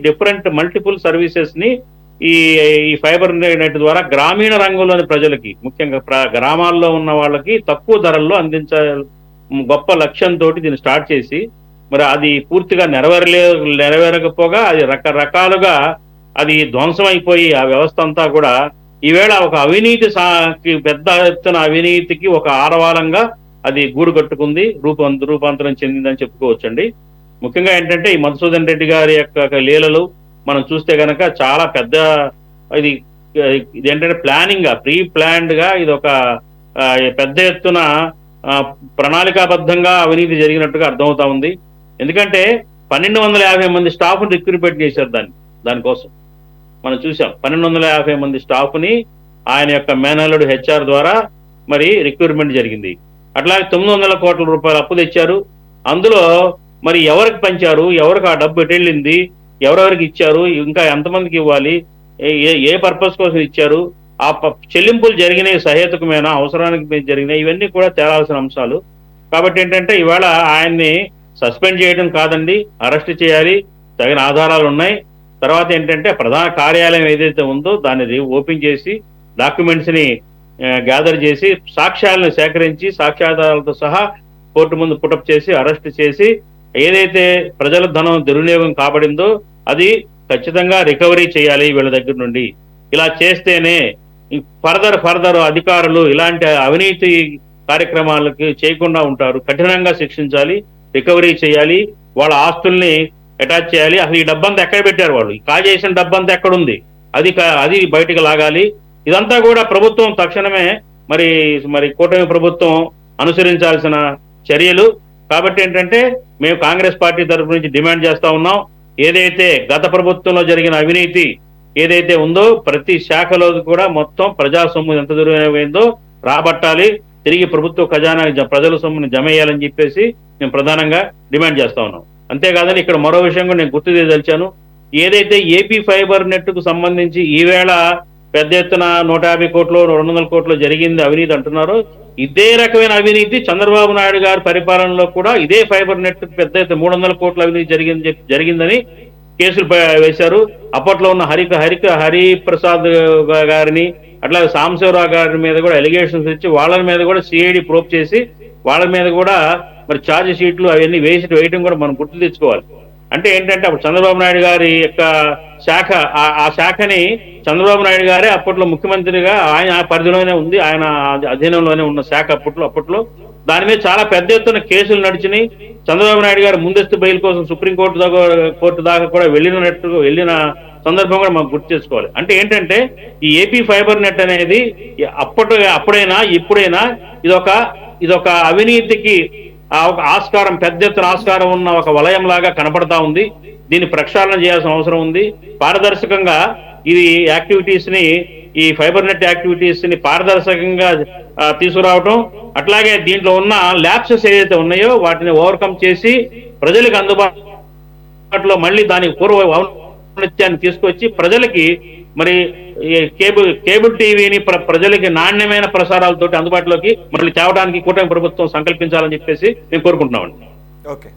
మల్టిపుల్ సర్వీసెస్ ని ఈ ఫైబర్ నెట్ ద్వారా గ్రామీణ రంగంలోని ప్రజలకి, ముఖ్యంగా గ్రామాల్లో ఉన్న వాళ్ళకి తక్కువ ధరల్లో అందించే గొప్ప లక్ష్యంతో దీన్ని స్టార్ట్ చేసి మరి అది పూర్తిగా నెరవేరకపోగా అది రకరకాలుగా అది ధ్వంసం అయిపోయి ఆ వ్యవస్థ అంతా కూడా ఈవేళ ఒక పెద్ద ఎత్తున అవినీతికి ఒక ఆరవాలంగా అది గూడు కట్టుకుంది, రూపాంతరం చెందిందని చెప్పుకోవచ్చండి. ముఖ్యంగా ఏంటంటే ఈ మధుసూదన్ రెడ్డి గారి యొక్క లీలలు మనం చూస్తే గనక చాలా పెద్ద ఇది ఏంటంటే ప్రీ ప్లాన్డ్ గా ఇది ఒక పెద్ద ఎత్తున ప్రణాళికాబద్ధంగా అవినీతి జరిగినట్టుగా అర్థమవుతా ఉంది. ఎందుకంటే 1250 మంది స్టాఫ్ని రిక్రూట్మెంట్ చేశారు దానికోసం. మనం చూసాం 1250 మంది స్టాఫ్ని ఆయన యొక్క మేనల్లుడు హెచ్ఆర్ ద్వారా మరి రిక్రూట్మెంట్ జరిగింది. అట్లాగే 900 కోట్ల రూపాయలు అప్పు తెచ్చారు. అందులో మరి ఎవరికి పంచారు, ఎవరికి ఆ డబ్బు ఎటెళ్ళింది, ఎవరెవరికి ఇచ్చారు, ఇంకా ఎంతమందికి ఇవ్వాలి, ఏ పర్పస్ కోసం ఇచ్చారు, ఆ చెల్లింపులు జరిగినాయి సహేతుకమైన అవసరానికి జరిగినాయి, ఇవన్నీ కూడా తేలాల్సిన అంశాలు. కాబట్టి ఏంటంటే ఇవాళ ఆయన్ని సస్పెండ్ చేయడం కాదండి, అరెస్ట్ చేయాలి, తగిన ఆధారాలు ఉన్నాయి. తర్వాత ఏంటంటే ప్రధాన కార్యాలయం ఏదైతే ఉందో దాన్ని ఓపెన్ చేసి డాక్యుమెంట్స్ ని గ్యాదర్ చేసి సాక్ష్యాలను సేకరించి సాక్ష్యాధారాలతో సహా కోర్టు ముందు పుటప్ చేసి అరెస్ట్ చేసి ఏదైతే ప్రజల ధనం దుర్వినియోగం కాబడిందో అది ఖచ్చితంగా రికవరీ చేయాలి వీళ్ళ దగ్గర నుండి. ఇలా చేస్తేనే ఫర్దర్ అధికారులు ఇలాంటి అవినీతి కార్యక్రమాలకి చేయకుండా ఉంటారు. కఠినంగా శిక్షించాలి, రికవరీ చేయాలి, వాళ్ళ ఆస్తుల్ని అటాచ్ చేయాలి. అసలు ఈ డబ్బంతా ఎక్కడ పెట్టారు, వాళ్ళు కాజేసిన డబ్బంతా ఎక్కడుంది, అది బయటకు లాగాలి. ఇదంతా కూడా ప్రభుత్వం తక్షణమే మరి కూటమి ప్రభుత్వం అనుసరించాల్సిన చర్యలు. కాబట్టి ఏంటంటే మేము కాంగ్రెస్ పార్టీ తరఫు నుంచి డిమాండ్ చేస్తా ఉన్నాం, ఏదైతే గత ప్రభుత్వంలో జరిగిన అవినీతి ఏదైతే ఉందో ప్రతి శాఖలో కూడా మొత్తం ప్రజా సొమ్ము ఎంత దుర్వినియోగమైందో రాబట్టాలి, తిరిగి ప్రభుత్వ ఖజానా ప్రజల సొమ్ముని జమ వేయాలని చెప్పేసి మేము ప్రధానంగా డిమాండ్ చేస్తా ఉన్నాం. అంతేకాదని ఇక్కడ మరో విషయం కూడా నేను గుర్తు చేయదలిచాను. ఏదైతే ఏపీ ఫైబర్ నెట్ కు సంబంధించి ఈవేళ పెద్ద ఎత్తున 150 కోట్లు 200 కోట్లు జరిగింది అవినీతి అంటున్నారో, ఇదే రకమైన అవినీతి చంద్రబాబు నాయుడు గారి పరిపాలనలో కూడా ఇదే ఫైబర్ నెట్ పెద్ద ఎత్తున 300 కోట్ల అవినీతి జరిగిందని కేసులు వేశారు. అప్పట్లో ఉన్న హరిప్రసాద్ గారిని అట్లాగే సాంబశివరావు గారి మీద కూడా ఎలిగేషన్స్ ఇచ్చి వాళ్ళ మీద కూడా సిఐడి ప్రోబ్ చేసి వాళ్ళ మీద కూడా మరి ఛార్జ్ షీట్లు అవన్నీ వేయటం కూడా మనం గుర్తు తెచ్చుకోవాలి. అంటే ఏంటంటే అప్పుడు చంద్రబాబు నాయుడు గారి యొక్క శాఖ, ఆ శాఖని చంద్రబాబు నాయుడు గారే అప్పట్లో ముఖ్యమంత్రిగా ఆయన పరిధిలోనే ఉంది, ఆయన అధీనంలోనే ఉన్న శాఖ అప్పట్లో దాని మీద చాలా పెద్ద ఎత్తున కేసులు నడిచినాయి. చంద్రబాబు నాయుడు గారు ముందస్తు బెయిల్ కోసం కోర్టు దాకా కూడా వెళ్ళిన సందర్భం కూడా మనం గుర్తు చేసుకోవాలి. అంటే ఏంటంటే ఈ ఏపీ ఫైబర్ నెట్ అనేది అప్పుడైనా ఇప్పుడైనా ఇదొక అవినీతికి ఒక ఆస్కారం, పెద్ద ఎత్తున ఆస్కారం ఉన్న ఒక వలయం లాగా కనపడతా ఉంది. దీన్ని ప్రక్షాళన చేయాల్సిన అవసరం ఉంది. పారదర్శకంగా ఇది యాక్టివిటీస్ ని, ఈ ఫైబర్ నెట్ యాక్టివిటీస్ ని పారదర్శకంగా తీసుకురావటం, అట్లాగే దీంట్లో ఉన్న ల్యాప్సెస్ ఏదైతే ఉన్నాయో వాటిని ఓవర్కమ్ చేసి ప్రజలకు అందుబాటులో మళ్ళీ దానికి పూర్వ ఔన్నత్యాన్ని తీసుకొచ్చి ప్రజలకి మరి కేబుల్ టీవీని ప్రజలకి నాణ్యమైన ప్రసారాలతోటి అందుబాటులోకి మళ్ళీ తేవడానికి కూటమి ప్రభుత్వం సంకల్పించాలని చెప్పేసి మేము కోరుకుంటున్నామండి. ఓకే.